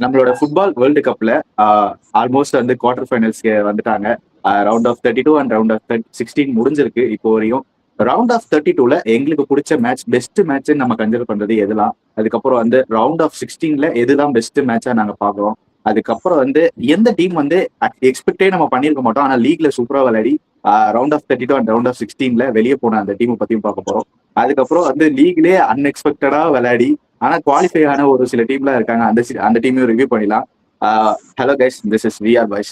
நம்மளோட football world கப்ல almost வந்து குவார்டர் ஃபைனல்ஸ்க்கு வந்துட்டாங்க. Round of 32 and round of 16 முடிஞ்சிருக்கு இப்போ வரையும். ரவுண்ட் ஆஃப் 32ல எங்களுக்கு பிடிச்ச மேட்ச், பெஸ்ட் மேட்ச் நம்ம கன்சிடர் பண்றது எதுலாம், அதுக்கப்புறம் வந்து ரவுண்ட் ஆஃப் 16ல எதுதான் பெஸ்ட் மேட்சா நாங்க பாக்குறோம், அதுக்கப்புறம் வந்து எந்த டீம் வந்து எக்ஸ்பெக்டே நம்ம பண்ணிருக்க மாட்டோம் ஆனா லீக்ல சூப்பரா விளையாடி round of 32 and round of 16ல வெளியே போன அந்த டீமை பத்தியும் பார்க்க போறோம். அதுக்கப்புறம் வந்து லீக்லயே அன்எக்ஸ்பெக்டடா விளையாடி ஆனா குவாலிஃபை ஆன ஒரு சில டீம்லாம் இருக்காங்க, அந்த டீமையும் ரிவ்யூ பண்ணிடலாம். Hello guys, this is VR boys.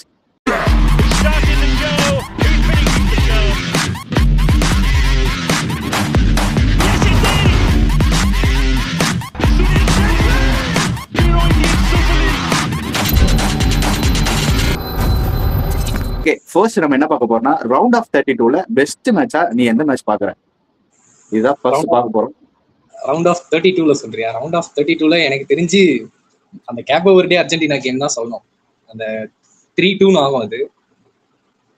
Okay, first நம்ம என்ன பார்க்க போறோம்னா ரவுண்ட் ஆஃப் 32ல பெஸ்ட் மேட்சா நீ எந்த மேட்ச் பாக்குற? இதுதான் ஃபர்ஸ்ட் பார்க்க போறோம். ரவுண்ட் ஆஃப் 32ல சொல்றியா? ரவுண்ட் ஆஃப் 32ல எனக்கு தெரிஞ்சு அந்த கேப்போ வெர்டே அர்ஜென்டினா கேம் தான் சொல்லணும். அந்த 3-2 ஆகும். அது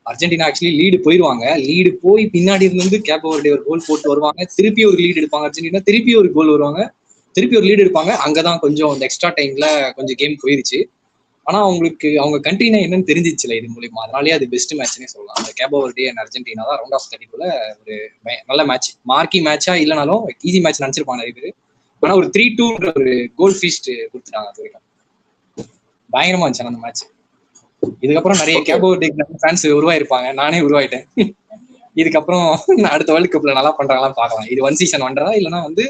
அர்ஜென்டினா ஆக்சுவலி லீடு போயிடுவாங்க. லீடு போய் பின்னாடி இருந்து கேப்போ வெர்டே ஒரு கோல் போட்டு வருவாங்க, திருப்பி ஒரு லீடு எடுப்பாங்க அர்ஜென்டினா, திருப்பி ஒரு கோல் வருவாங்க, திருப்பி ஒரு லீடு எடுப்பாங்க. அங்கதான் கொஞ்சம் அந்த எக்ஸ்ட்ரா டைம்ல கொஞ்சம் கேம் போயிருச்சு. ஆனா அவங்களுக்கு அவங்க கண்ட்ரினா என்னன்னு தெரிஞ்சிச்சுல இது மூலியமா, அதனாலேயே அது பெஸ்ட் மேட்ச்னே சொல்லலாம். அந்த கேப்போ வெர்டே அண்ட் அர்ஜென்டினா தான் ரவுண்ட் ஆஃப் 32ல ஒரு நல்ல மேட்ச். மார்க்கி மேட்சா இல்லைனாலும் ஈஸி மேட்ச் நினைச்சிருப்பாங்க நிறைய பேர். ஆனா ஒரு 3-2 ஒரு கோல் ஃபீஸ்ட் கொடுத்துட்டாங்க. அது வரைக்கும் பயங்கரமா இருந்துச்சு அந்த மேட்ச். இதுக்கப்புறம் நிறைய கேப்போ வெர்டே ஃபேன்ஸ் உருவாயிருப்பாங்க, நானே உருவாயிட்டேன். இதுக்கப்புறம் அடுத்த வேர்ல்டு கப்ல நல்லா பண்றாங்களான்னு பார்க்கலாம். இது ஒன் சீசன் வந்ததா இல்லைன்னா வந்து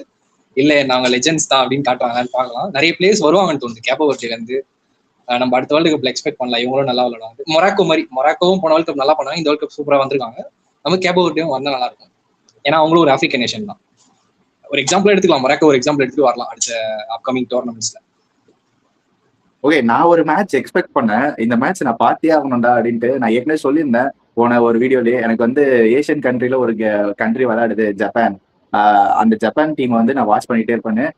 இல்ல நாங்க லெஜெண்ட்ஸ் தான் அப்படின்னு காட்டுவாங்கன்னு பார்க்கலாம். நிறைய பிளேயர்ஸ் வருவாங்கன்னு தோணுது கேப்போ வெர்டேல இருந்து. நம்ம அடுத்த வேர்ல்டு கப்ல எக்ஸ்பெக்ட் பண்ணலாம் இவங்களும் நல்லா விளையாடுவாங்க. மொராக்கோவும் போன வேர்ல்டு கப் நல்லா பண்ணாங்க, இந்த வேர்ல்டு கப் சூப்பரா வந்திருக்காங்க. நம்ம கேப்போ வெர்டேவும் வந்தா நல்லா இருக்கும். ஏன்னா அவங்களும் ஒரு ஆப்பிரிக்கன் நேஷன் தான். ஒரு எக்ஸாம்பிள் எடுத்துக்கலாம், மொராக்கோ ஒரு எக்ஸாம்பிள் எடுத்துட்டு வரலாம் அடுத்த அப்கமிங் டோர்னமெண்ட்ஸ்ல. ஓகே, நான் ஒரு மேட்ச் எக்ஸ்பெக்ட் பண்ணேன், இந்த மேட்ச் நான் பார்த்தே ஆகணும்டா அப்படின்ட்டு. நான் ஏற்கனவே சொல்லியிருந்தேன் போன ஒரு வீடியோலயே, எனக்கு வந்து ஏஷியன் கண்ட்ரில ஒரு கண்ட்ரி விளையாடுது ஜப்பான். அந்த ஜப்பான் டீம் வந்து நான் வாட்ச் பண்ணிட்டே இருப்பேன்னு.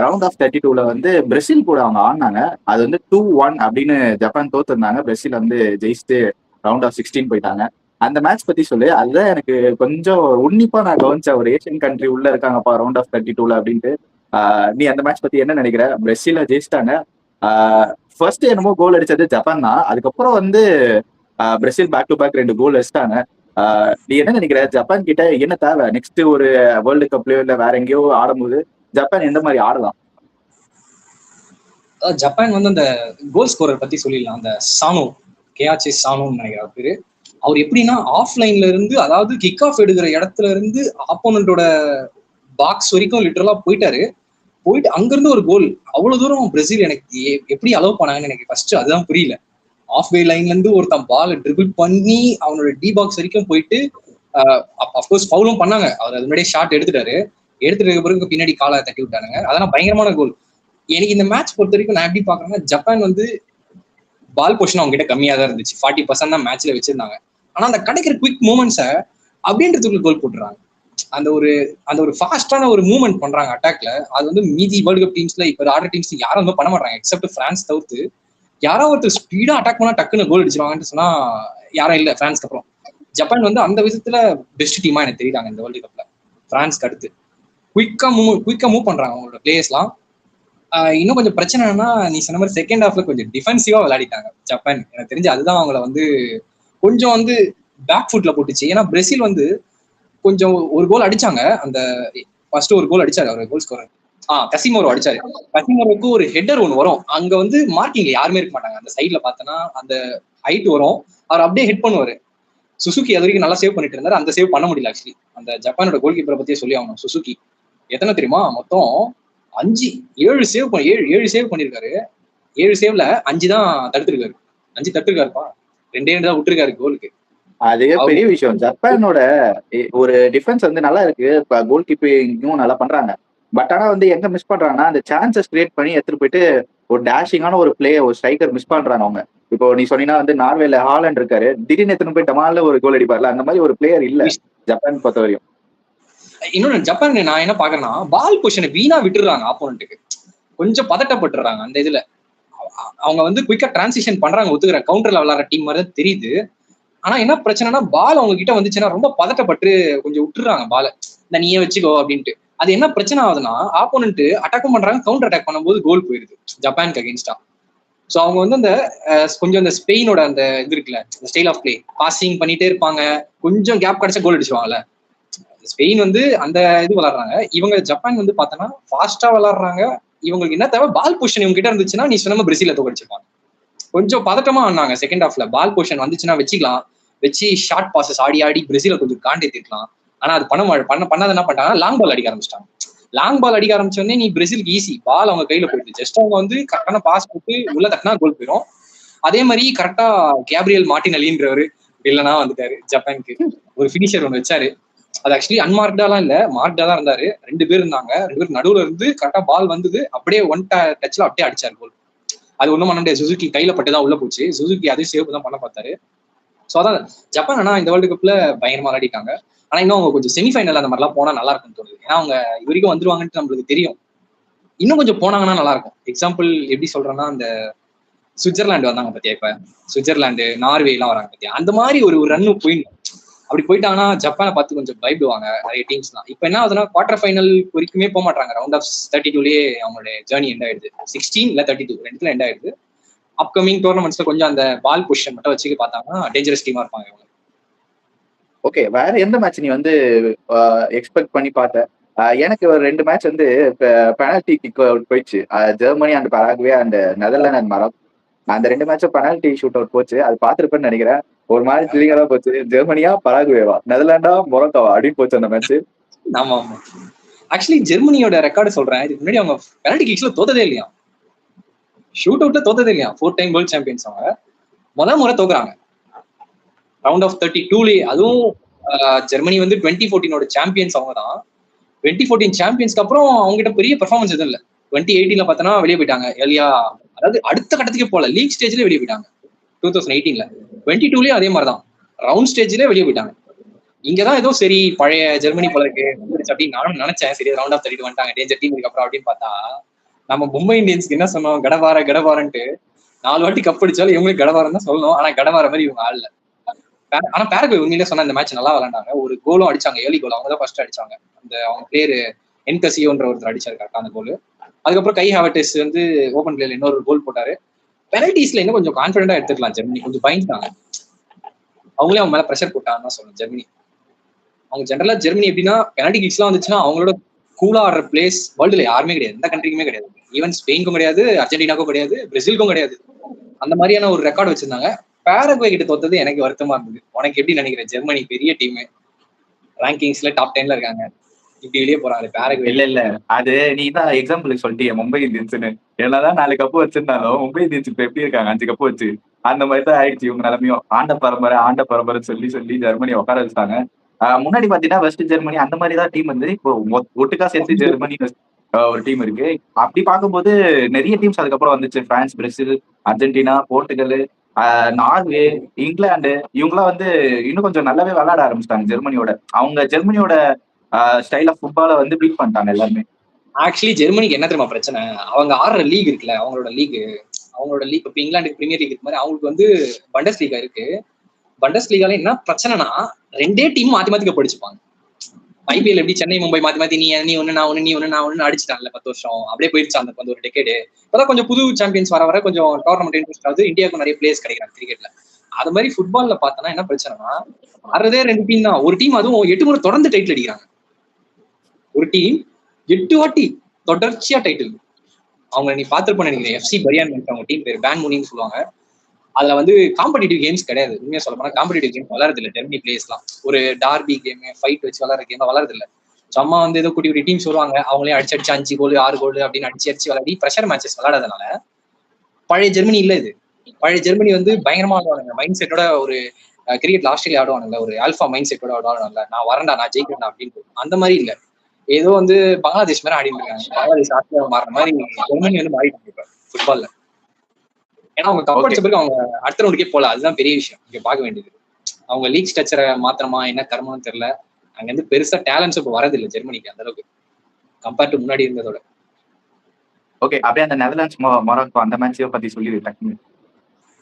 ரவுண்ட் ஆஃப் 32ல வந்து பிரேசில் கூட அவங்க ஆடினாங்க. அது வந்து 2-1 அப்படின்னு ஜப்பான் தோத்துருந்தாங்க. பிரேசில் வந்து ஜெயிச்சுட்டு ரவுண்ட் ஆஃப் 16 போயிட்டாங்க. அந்த மேட்ச் பத்தி சொல்லு. அதுதான் எனக்கு கொஞ்சம் உன்னிப்பா நான் கவனிச்சேன், ஒரு ஏஷியன் கண்ட்ரி உள்ள இருக்காங்கப்பா ரவுண்ட் ஆஃப் 32ல அப்படின்ட்டு. நீ அந்த மேட்ச் பத்தி என்ன நினைக்கிற? பிரேசில ஜெயிச்சிட்டாங்க. ஃபர்ஸ்ட் என்னமோ கோல் அடிச்சது ஜப்பான் தான், அதுக்கப்புறம் வந்து பிரேசில் பேக் டு பேக் 2 கோல் அடிச்சிட்டாங்க. நீ என்ன நினைக்கிற? ஜப்பான் கிட்ட என்ன தேவை நெக்ஸ்ட் ஒரு வேர்ல்டு கப்லயோ இல்ல வேற எங்கேயோ ஆடும்போது ஜப்பான் எந்த மாதிரி ஆடலாம்? ஜப்பான் வந்து அந்த கோல் ஸ்கோரர் பத்தி சொல்லிடலாம். அந்த சானோ, கேஆச்சி சானோன்னு நினைக்கிற பேரு. அவர் எப்படின்னா ஆஃப்லைன்ல இருந்து, அதாவது கிக் ஆஃப் எடுக்கிற இடத்துல இருந்து ஆப்போனண்டோட பாக்ஸ் வரைக்கும் லிட்டரலா போயிட்டாரு. போயிட்டு அங்கிருந்து ஒரு கோல். அவ்வளவு தூரம் பிரேசில் எனக்கு எப்படி அலோவ் பண்ணாங்கன்னு எனக்கு ஃபர்ஸ்ட் அதுதான் புரியல. ஆஃப் வே லைன்ல இருந்து ஒருத்தன் பால் ட்ரிபிள் பண்ணி அவனோட டி பாக்ஸ் வரைக்கும் போயிட்டு அப்கோர்ஸ் ஃபவுலும் பண்ணாங்க. அவர் அது முன்னாடியே ஷாட் எடுத்துட்டாரு. எடுத்துட்டு பிறகு பின்னாடி காலை தட்டி விட்டானுங்க. அதெல்லாம் பயங்கரமான கோல். எனக்கு இந்த மேட்ச் பொறுத்த வரைக்கும் நான் எப்படி பாக்குறேன்னா, ஜப்பான் வந்து பால் பொசிஷன் அவங்க கிட்ட கம்மியா தான் இருந்துச்சு. 40% தான் மேட்ச்ல வச்சிருந்தாங்க. ஆனா அந்த கிடைக்கிற குவிக் மூமெண்ட்ஸை அப்படின்றதுக்குள்ள கோல் போட்டுறாங்க. அந்த ஒரு ஃபாஸ்டான ஒரு மூவ்மெண்ட் பண்றாங்க அட்டாக்ல. அது வந்து மீதி வேர்ல்டு கப் டீம்ஸ்ல இப்ப ஆடுற டீம்ஸ் யாரும் வந்து பண்ண மாட்டாங்க, எக்ஸப்ட் பிரான்ஸ் தவிர்த்து. யாராவது ஒருத்தர் ஸ்பீடா அட்டாக் பண்ணா டக்குன்னு கோல் அடிச்சிருவாங்கன்னு சொன்னா யாரும் இல்ல பிரான்ஸ்க்கு அப்புறம். ஜப்பான் வந்து அந்த விஷயத்துல பெஸ்ட் டீமா எனக்கு தெரியுறாங்க இந்த வேர்ல்டு கப்ல. பிரான்ஸ்க்கு அடுத்து குயிக்கா மூவ் பண்றாங்க அவங்களோட பிளேயர்ஸ்லாம். இன்னும் கொஞ்சம் பிரச்சனை என்னன்னா, நீ சொன்ன மாதிரி செகண்ட் ஹாஃப்ல கொஞ்சம் டிஃபென்சிவா விளையாடிட்டாங்க ஜப்பான். எனக்கு தெரிஞ்சு அதுதான் அவங்கள வந்து கொஞ்சம் வந்து பேக் ஃபுட்ல போட்டுச்சு. ஏன்னா பிரேசில் வந்து கொஞ்சம் ஒரு கோல் அடிச்சாங்க. அந்த ஃபர்ஸ்ட் ஒரு கோல் அடிச்சாரு அவர் கோல் ஸ்கோரர், கசிமோரோ அடிச்சாரு. கசிமோரோக்கு ஒரு ஹெட்டர் ஒன்று வரும். அங்க வந்து மார்க்கிங்ல யாருமே இருக்க மாட்டாங்க. அந்த சைட்ல பார்த்தோன்னா அந்த ஹைட் வரும், அவர் அப்படியே ஹெட் பண்ணுவாரு. சுசுகி அது வரைக்கும் நல்லா சேவ் பண்ணிட்டு இருந்தாரு. அந்த சேவ் பண்ண முடியல ஆக்சுவலி. அந்த ஜப்பானோட கோல் கீப்பரை பத்தியே சொல்லி ஆகணும். சுசுகி எத்தனை தெரியுமா, மொத்தம் 7 சேவ் பண்ணிருக்காரு. 7 சேவ்ல 5 தான் தடுத்திருக்காரு. 5 தடுத்திருக்காருப்பா, 2 தான் விட்டுருக்காரு கோலுக்கு. அதே பெரிய விஷயம். ஜப்பானோட ஒரு டிஃபென்ஸ் வந்து நல்லா இருக்கு, கோல் கீப்பிங்கும் நல்லா பண்றாங்க. பட் ஆனா வந்து எங்க மிஸ் பண்றாங்கன்னா, அந்த சான்சஸ் கிரியேட் பண்ணி எடுத்துட்டு போயிட்டு ஒரு டேஷிங்கான ஒரு பிளே, ஒரு ஸ்ட்ரைக்கர் மிஸ் பண்றாங்க அவங்க. இப்போ நீ சொன்னீங்கன்னா வந்து நார்வேல ஹாலண்ட் இருக்காரு, திடீர்னு எடுத்துட்டு போய் டமால்ல ஒரு கோல் அடிப்பார்ல, அந்த மாதிரி ஒரு பிளேயர் இல்ல ஜப்பான் பொறுத்த வரையும். இன்னொன்னு ஜப்பான் நான் என்ன பாக்குறேன்னா, பால் பொசிஷனை வீணா விட்டுறாங்க ஆப்போனண்ட்டுக்கு. கொஞ்சம் பதட்டப்பட்டுறாங்க அந்த இதுல. அவங்க வந்து குயிக்கா டிரான்சிஷன் பண்றாங்க, ஒத்துக்கிற கவுண்டர்ல விளையாடுற டீம் மாதிரி தெரியுது. ஆனா என்ன பிரச்சனைனா, பால் அவங்க கிட்ட வந்துச்சுன்னா ரொம்ப பதட்டப்பட்டு கொஞ்சம் விட்டுறாங்க பாலை, இந்த நீயே வச்சுக்கோ அப்படின்ட்டு. அது என்ன பிரச்சனை ஆகுதுன்னா, ஆப்போனண்ட் அட்டாக்கும் பண்றாங்க, கவுண்டர் அட்டாக் பண்ணும்போது கோல் போயிருது ஜப்பானுக்கு அகேன்ஸ்டா. ஸோ அவங்க வந்து அந்த கொஞ்சம் அந்த ஸ்பெயினோட அந்த இது இருக்குல்ல, ஸ்டைல் ஆஃப் பிளே, பாசிங் பண்ணிட்டே இருப்பாங்க, கொஞ்சம் கேப் கிடைச்சா கோல் அடிச்சுவாங்கல்ல. ஸ்பெயின் வந்து அந்த இது விளாடுறாங்க. இவங்க ஜப்பான் வந்து பார்த்தோன்னா ஃபாஸ்டா விளாடுறாங்க. இவங்களுக்கு என்ன தேவை, பால் பொசிஷன் இவங்க கிட்ட இருந்துச்சுன்னா நீ சொன்ன பிரேசில தோக்கடிச்சிருப்பாங்க. கொஞ்சம் பதட்டமா ஆனாங்க செகண்ட் ஹாஃப்ல. பால் பொசிஷன் வந்துச்சுன்னா வச்சுக்கலாம், வச்சு ஷார்ட் பாசஸ் ஆடி ஆடி பிரேசில கொஞ்சம் காண்டேத்திருக்கலாம். ஆனா அது பண்ணாத என்ன பண்ணிட்டாங்கன்னா லாங் பால் அடிக்க ஆரம்பிச்சிட்டாங்க. லாங் பால் அடிக்க ஆரம்பிச்சோடனே நீ பிரேசிலுக்கு ஈஸி, பால் அவங்க கையில போயிடுது. ஜஸ்ட் அவங்க வந்து கரெக்டான பாஸ் போட்டு உள்ள தட்டினா கோல் போயிடும். அதே மாதிரி கரெக்டா கேப்ரியல் மார்டினெல்லின்றவரு இல்லைன்னா வந்துட்டாரு ஜப்பானுக்கு. ஒரு ஃபினிஷர் ஒன்று வச்சாரு. அது ஆக்சுவலி அன்மார்க்டாலாம் இல்ல, மார்க்டா தான் இருந்தாரு. 2 பேர் இருந்தாங்க. 2 பேர் நடுவுல இருந்து கரெக்டா பால் வந்தது, அப்படியே ஒன் டச்ல அப்படியே அடிச்சாரு கோல். அது ஒண்ணும் பண்ண முடியாது, சுசுகி கையில பட்டுதான் உள்ள போச்சு. சுசுகி அதே சேவ் தான் பண்ண பார்த்தாரு. ஸோ அதான் ஜப்பான் ஆனா இந்த வேர்ல்டு கப்ல பயங்கரமா விளையாடிட்டாங்க. ஆனா இன்னும் அவங்க கொஞ்சம் செமிஃபைனல் அந்த மாதிரிலாம் போனா நல்லா இருக்கும்னு தோணுது. ஏன்னா அவங்க இது வரைக்கும் வந்துருவாங்கன்னு நம்மளுக்கு தெரியும். இன்னும் கொஞ்சம் போனாங்கன்னா நல்லா இருக்கும். எக்ஸாம்பிள் எப்படி சொல்றேன்னா, அந்த சுவிட்சர்லாந்து வந்தாங்க பத்தியா, இப்ப சுவிட்சர்லாந்து நார்வே எல்லாம் வராங்க பத்தியா, அந்த மாதிரி ஒரு ரன்னு போயிடணும். அப்படி போயிட்டாங்கன்னா ஜப்பானை பார்த்து கொஞ்சம் பயப்படுவாங்க நிறைய டீம்ஸ் தான். இப்போ என்ன ஆகுதுன்னா, குவார்டர் ஃபைனல் வரைக்குமே போக மாட்டாங்க. ரவுண்ட் ஆஃப் 32லயே அவங்களுடைய ஜேர்னி எண்ட் ஆயிடுது. 16 இல்ல 32 ரெண்டுல எண்ட் ஆயிடுது. அப்கமிங் டோர்னமெண்ட்ஸ்ல கொஞ்சம் அந்த பால் பொசிஷன் மட்டும் வச்சுக்க பார்த்தாங்கன்னா டேஞ்சரஸ் டீமா இருப்பாங்க இவங்க. ஓகே, வேற எந்த மேட்ச் நீ வந்து எக்ஸ்பெக்ட் பண்ணி பார்த்த? எனக்கு ஒரு 2 மேட்ச் வந்து பெனால்டி கிக் போயிடுச்சு. Germany and Paraguay and Netherlands and Morocco. அந்த 2 மேட்சும் பெனால்டி ஷூட் அவுட் போச்சு. அது பார்த்திருப்பேன்னு நினைக்கிறேன். ஒரு மாதிரி த்ரில்லிங்கா தான் போச்சு. ஜெர்மனியா பராகுவேவா, நெதர்லாண்டா மொராக்கோவா அப்படின்னு போச்சு அந்த மேட்ச். ஆமா ஆமா. ஆக்சுவலி ஜெர்மனியோட ரெக்கார்டு சொல்றேன். இதுக்கு முன்னாடி அவங்க பெனால்டி கிக்ஸ்ல தோத்ததே இல்லையா, ஷூட் அவுட்ல தோத்ததே இல்லையா. 4 டைம் வேர்ல்ட் சாம்பியன்ஸ் அவங்க. முறை தோக்குறாங்க ரவுண்ட் ஆஃப் 32லயே. அதுவும் ஜெர்மனி வந்து 2014ஓட சாம்பியன்ஸ் அவங்க தான். 2014 சாம்பியன்ஸ்க்கு அப்புறம் அவங்ககிட்ட பெரிய பெர்ஃபார்மன்ஸ் எதுவும் இல்லை. 2018ல பார்த்தோன்னா வெளியே போயிட்டாங்க எலியா. அதாவது அடுத்த கட்டத்துக்கே போல, லீக் ஸ்டேஜ்ல வெளியே போயிட்டாங்க 2018ல. 22லயும் அதே மாதிரிதான் ரவுண்ட் ஸ்டேஜ்ல வெளியே போயிட்டாங்க. இங்கதான் ஏதோ சரி பழைய ஜெர்மனி போல இருக்கு அப்படின்னு நானும் நினைச்சேன். சரி ரவுண்ட் ஆஃப் 32 வந்துட்டாங்க, டேஞ்சர் டீம் இதுக்கு அப்புறம் அப்படின்னு பார்த்தா, நம்ம மும்பை இந்தியன்ஸ்க்கு என்ன சொன்னோம், கடவாரன்ட்டு 4 வாட்டி கப் அடிச்சாலும் இவங்களுக்கு கடவாரம் தான் சொல்லணும். ஆனா கடவார மாதிரி இவங்க ஆடல. ஆனா பேரகுவே உண்மையிலே சொன்னா இந்த மேட்ச் நல்லா விளையாண்டாங்க. ஒரு கோலும் அடிச்சாங்க, ஏர்லி கோல் அவங்க தான் ஃபர்ஸ்ட் அடிச்சாங்க. அந்த அவங்க பேரு என்கசியோன்ற ஒருத்தர் அடிச்சாரு கரெக்டா அந்த கோல். அதுக்கப்புறம் கை ஹாவர்டஸ் வந்து ஓபன் பிளேல இன்னொரு கோல் போட்டாரு. பெனல்டிஸ்ல இன்னும் கொஞ்சம் கான்பிடண்டா எடுத்துக்கலாம். ஜெர்மனி கொஞ்சம் பயந்துட்டாங்க. அவங்களே அவங்க மேல ப்ரெஷர் போட்டாங்கன்னு தான் சொல்லணும் ஜெர்மனி. அவங்க ஜென்ரலா ஜெர்மனி எப்படின்னா, பெனல்டி கிக்ஸ் எல்லாம் வந்துச்சுன்னா அவங்களோட கூலா ஆடுற பிளேஸ் வேர்ல்டுல யாருமே கிடையாது, எந்த கண்ட்ரிக்குமே கிடையாது. ஈவன் ஸ்பெயினுக்கும் கிடையாது, அர்ஜென்டினாக்கும் கிடையாது, பிரேசிலுக்கும் கிடையாது. அந்த மாதிரியான ஒரு ரெக்கார்டு வச்சிருந்தாங்க. பேரகுவே கிட்ட தோத்தது எனக்கு வருத்தமா இருந்தது. உனக்கு எப்படி நினைக்கிறேன்? ஜெர்மனி பெரிய டீம், ரேங்கிங்ஸ்ல டாப் 10ல இருக்காங்க, இப்படி வெளியே போறாங்க பேரகுவே. இல்ல அது நீ தான் எக்ஸாம்பிளுக்கு சொல்லிட்டீங்க மும்பை இந்தியன்ஸ்னு. என்னதான் 4 கப்பு வச்சிருந்தாலும் மும்பை இந்தியன்ஸ் இப்ப எப்படி இருக்காங்க, 5 கப்பு வச்சு. அந்த மாதிரி தான் ஆயிடுச்சு இவங்க நிலைமையும். ஆண்ட பரம்பரை சொல்லி சொல்லி ஜெர்மனி உட்கார வச்சுட்டாங்க. முன்னாடி பாத்தீங்கன்னா வெஸ்ட் ஜெர்மனி அந்த மாதிரி தான் டீம் வந்து இப்போ ஒட்டுக்கா சேர்த்து ஜெர்மனி ஒரு டீம் இருக்கு. அப்படி பார்க்கும்போது நிறைய டீம்ஸ் அதுக்கப்புறம் வந்துச்சு. France, Brazil, Argentina, Portugal, Norway, England, இவங்கெல்லாம் வந்து இன்னும் கொஞ்சம் நல்லாவே விளையாட ஆரம்பிச்சிட்டாங்க ஜெர்மனியோட. அவங்க ஜெர்மனியோட ஸ்டைல் ஆஃப் ஃபுட்பாலை வந்து பீட் பண்ணிட்டாங்க எல்லாருமே. ஆக்சுவலி ஜெர்மனிக்கு என்ன தெரியுமா பிரச்சனை, அவங்க ஆடுற லீக் இருக்குல்ல, அவங்களோட லீக் இப்போ இங்கிலாந்துக்கு பிரீமியர் லீக் இருக்கு மாதிரி அவங்களுக்கு வந்து பண்டஸ் லீகா இருக்கு. பண்டஸ் லீகால என்ன பிரச்சனைனா, 2 டீம் மாத்தி மாத்தி படிச்சுப்பாங்க. ஐபிஎல் எப்படி சென்னை மும்பை மாத்தி மாத்தி நீ ஒண்ணு நான் ஒண்ணு அடிச்சுட்டாங்கல்ல 10 வருஷம் அப்படியே போயிடுச்சு அந்த ஒரு டெக்கேடு. இப்பதான் கொஞ்சம் புது சாம்பியன்ஸ் வர கொஞ்சம் டோர்னமெண்ட் இன்ட்ரெஸ்ட் ஆகுது. இந்தியாவுக்கு நிறைய பிளேயர்ஸ் கிடைக்கிறாங்க கிரிக்கெட்ல. அது மாதிரி ஃபுட்பால்ல பார்த்தோன்னா என்ன பிரச்சனைனா, ஆடுறதே 2 டீம் தான். ஒரு டீம் அதுவும் 8 முறை தொடர்ந்து டைட்டில் அடிக்கிறாங்க. ஒரு டீம் 8 வாட்டி தொடர்ச்சியா டைட்டில். அவங்க நீ பார்த்திருப்ப நினைக்கிறேன், எஃப்சி பரியான் அவங்க டீம் பேர் பேன் மூனின்னு சொல்லுவாங்க. அதுல வந்து காம்படிட்டிவ் கேம்ஸ் கிடையாது. உண்மையா சொல்ல போனா காம்படிட்டிவ் கேம் வளரது இல்லை ஜெர்மனி பிளேயர்ஸ்லாம். ஒரு டார்பி கேம், ஃபைட் வச்சு வளர கேம் வளரது இல்லை. சும்மா வந்து ஏதோ குட்டி டீம்ஸ் வருவாங்க, அவங்களே அடிச்சு 5 கோல் 6 கோல் அப்படின்னு அடிச்சு விளையாடி ப்ரெஷர் மேட்சஸ் விளையாடுறதுனால பழைய ஜெர்மனி இல்ல இது. பழைய ஜெர்மனி வந்து பயங்கரமா ஆடுவானுங்க, மைண்ட் செட்டோட. ஒரு கிரிக்கெட்ல ஆஸ்திரேலியா ஆடுவானுங்க, ஒரு ஆல்பா மைண்ட் செட்டோட ஆடுவானுங்க. நான் வரேன்டா, நான் ஜெயிக்கிறேன் அப்படின்னு. அந்த மாதிரி இல்ல, ஏதோ வந்து பங்களாதேஷ் மாதிரி ஆடிட்டு இருக்காங்க. பங்களாதேஷ் ஆஸ்திரேலியா மாறுற மாதிரி ஜெர்மனி வந்து மாறிட்டு இருக்கு ஃபுட்பால்ல. ஏன்னா அவங்க கப் அடிச்ச பிறகு அவங்க அடுத்த ரவுண்டுக்கே போல. அதுதான் பெரிய விஷயம் இங்க பார்க்க வேண்டியது. அவங்க லீக் ஸ்ட்ரக்சரை மாத்திரமா என்ன கர்மம்னு தெரியல. அங்க இருந்து பெருசா டேலண்ட்ஸ் இப்ப வரதில்லை ஜெர்மனிக்கு அந்த அளவுக்கு கம்பேர்ட் டு முன்னாடி இருந்ததோட. ஓகே, அப்படியே அந்த நெதர்லாண்ட்ஸ் மொராக்கோ அந்த மேட்சையும் பத்தி சொல்லிடுறேன்.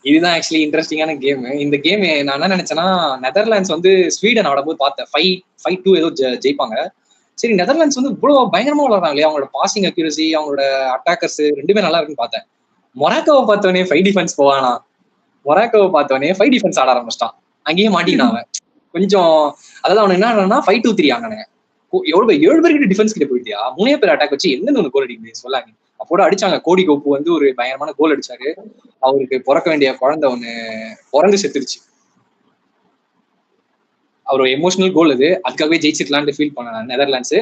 இதுதான் ஆக்சுவலி இன்ட்ரெஸ்டிங்கான கேம். இந்த கேம் நான் என்ன நினைச்சேன்னா, நெதர்லாண்ட்ஸ் வந்து ஸ்வீடன் ஆடும்போது பார்த்தேன் 5-2 ஏதோ ஜெயிப்பாங்க. சரி, நெதர்லாண்ட்ஸ் வந்து இவ்வளவு பயங்கரமா விளையாடுறாங்க இல்லையா, அவங்களோட பாசிங் அக்யூரசி, அவங்களோட அட்டாக்கர்ஸ் ரெண்டுமே நல்லா இருக்குன்னு பார்த்தேன். மொராக்கோவை பார்த்தோன்னே 5 டிஃபென்ஸ் போவானா, மொராக்கோவை பார்த்தோன்னே 5 டிஃபென்ஸ் ஆட ஆரம்பிச்சிட்டான். அங்கேயே மாட்டிக்கினான் அவன். கொஞ்சம் அதாவது அவனுக்கு என்ன ஆனானா 5-2-3 ஆனானுங்க. எவ்வளவு 7 பேர்கிட்ட டிஃபென்ஸ் கிட்ட போயிட்டியா, 3 பேர் அட்டாக் வச்சு எங்க ஒண்ணு கோல் அடிக்க முடியும் சொல்லாங்க. அப்போட அடிச்சாங்க. கோடி கோப்பு வந்து ஒரு பயங்கரமான கோல் அடிச்சாரு. அவருக்கு பிறக்க வேண்டிய குழந்தை ஒண்ணு பிறந்து செத்துருச்சு. அவர் எமோஷனல் கோல் அது. அதுக்காகவே ஜெயிச்சிருக்கலான்னு ஃபீல் பண்ண நெதர்லாண்ட்ஸ்.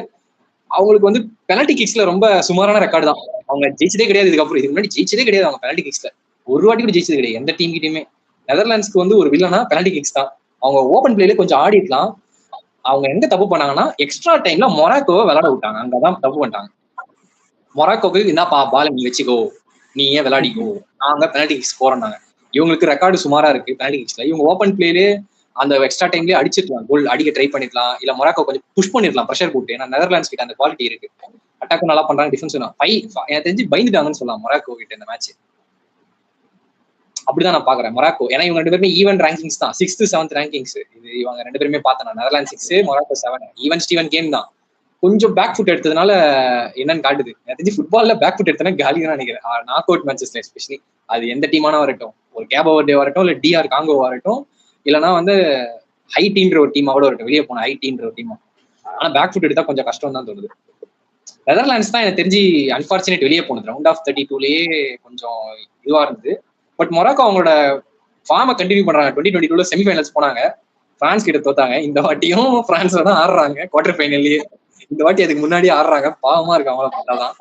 அவங்களுக்கு வந்து பெனல்டி கிக்ஸ்ல ரொம்ப சுமாரான ரெக்கார்டு தான். அவங்க ஜெயிச்சதே கிடையாது. இதுக்கு முன்னாடி ஜெயிச்சதே கிடையாது அவங்க பெனல்டி கிக்ஸ்ல. ஒரு வாட்டி கூட ஜெயிச்சது கிடையாது எந்த டீம் கிட்டயுமே. நெதர்லாண்ட்ஸ்க்கு வந்து ஒரு வில்லனா பெனல்டி கிக்ஸ் தான். அவங்க ஓபன் பிளேல கொஞ்சம் ஆடி இருக்கலாம். அவங்க எங்க தப்பு பண்ணாங்கன்னா எக்ஸ்ட்ரா டைம்ல மொராக்கோவை விளையாட விட்டாங்க. அங்கதான் தப்பு பண்ணிட்டாங்க. மொராக்கோக்கு என்னப்பா பால் நீ வச்சுக்கோ, நீ ஏன் விளையாடிக்கோ, நாங்க பெனல்டி கிக்ஸ் போறோம்னாங்க. இவங்களுக்கு ரெக்கார்டு சுமாரா இருக்கு பெனல்டி கிக்ஸ்ல. இவங்க ஓபன் பிளேலே அந்த எக்ஸ்ட்ரா டைம்லயே அடிச்சிருக்கலாம், கோல் அடிக்க ட்ரை பண்ணிருக்கலாம், இல்ல மொராக்கோ கொஞ்சம் புஷ் பண்ணிருக்கலாம் ப்ரெஷர் போட்டு. ஏன்னா நெதர்லாண்ட்ஸ் கிட்ட அந்த குவாலிட்டி இருக்கு. அட்டாக்கும் நல்லா பண்றாங்க, டிஃபென்ஸ் எனக்கு தெரிஞ்சு பயந்துட்டாங்கன்னு சொல்லலாம் மொராக்கோ கிட்ட இந்த மேட்ச். அப்படிதான் நான் பாக்குறேன் மொராக்கோ. ஏன்னா இவங்க 2 பேருமே ஈவன் ரேங்கிங்ஸ் தான், 6th 7th ரேங்கிங்ஸ். இது இவங்க 2 பேருமே பார்த்தேன். Netherland 6, Morocco 7. Even Steven game தான். கொஞ்சம் பேக் ஃபுட் எடுத்ததுனால என்னன்னு காட்டுது. எனக்கு தெரிஞ்சு ஃபுட்பால்ல பேக் ஃபுட் எடுத்தனா காலி தான் நினைக்கிறேன். நாக் அவுட் மேட்சஸ்ல எஸ்பெஷலி அது எந்த டீமான வரட்டும், ஒரு கேப் ஓவர் டே வரட்டும், இல்ல டிஆர் காங்கோ வரட்டும், இல்லைன்னா வந்து ஹை டீன்ற ஒரு டீமா கூட வரட்டும், வெளியே போன ஹை டீன்ற ஒரு டீமா. ஆனா பேக் ஃபுட் எடுத்தா கொஞ்சம் கஷ்டம் தான் தோணுது. நெதர்லாண்ட்ஸ் தான் எனக்கு தெரிஞ்சு அன்பார்ச்சுனேட் வெளியே போனது. ரவுண்ட் ஆஃப் 32லயே கொஞ்சம் இதுவா இருந்தது. பட் மொராக்கோ அவங்களோட ஃபார்மை கண்டினியூ பண்றாங்க. 2022 செமிஃபைனல்ஸ் போனாங்க, பிரான்ஸ் கிட்ட தோத்தாங்க. இந்த வாட்டியும் பிரான்ஸ்ல தான் ஆடுறாங்க குவார்டர் ஃபைனல்லயே. இந்த வாட்டி அதுக்கு முன்னாடி ஆடுறாங்க. பாவமா இருக்கு அவங்கள பார்த்தாதான்.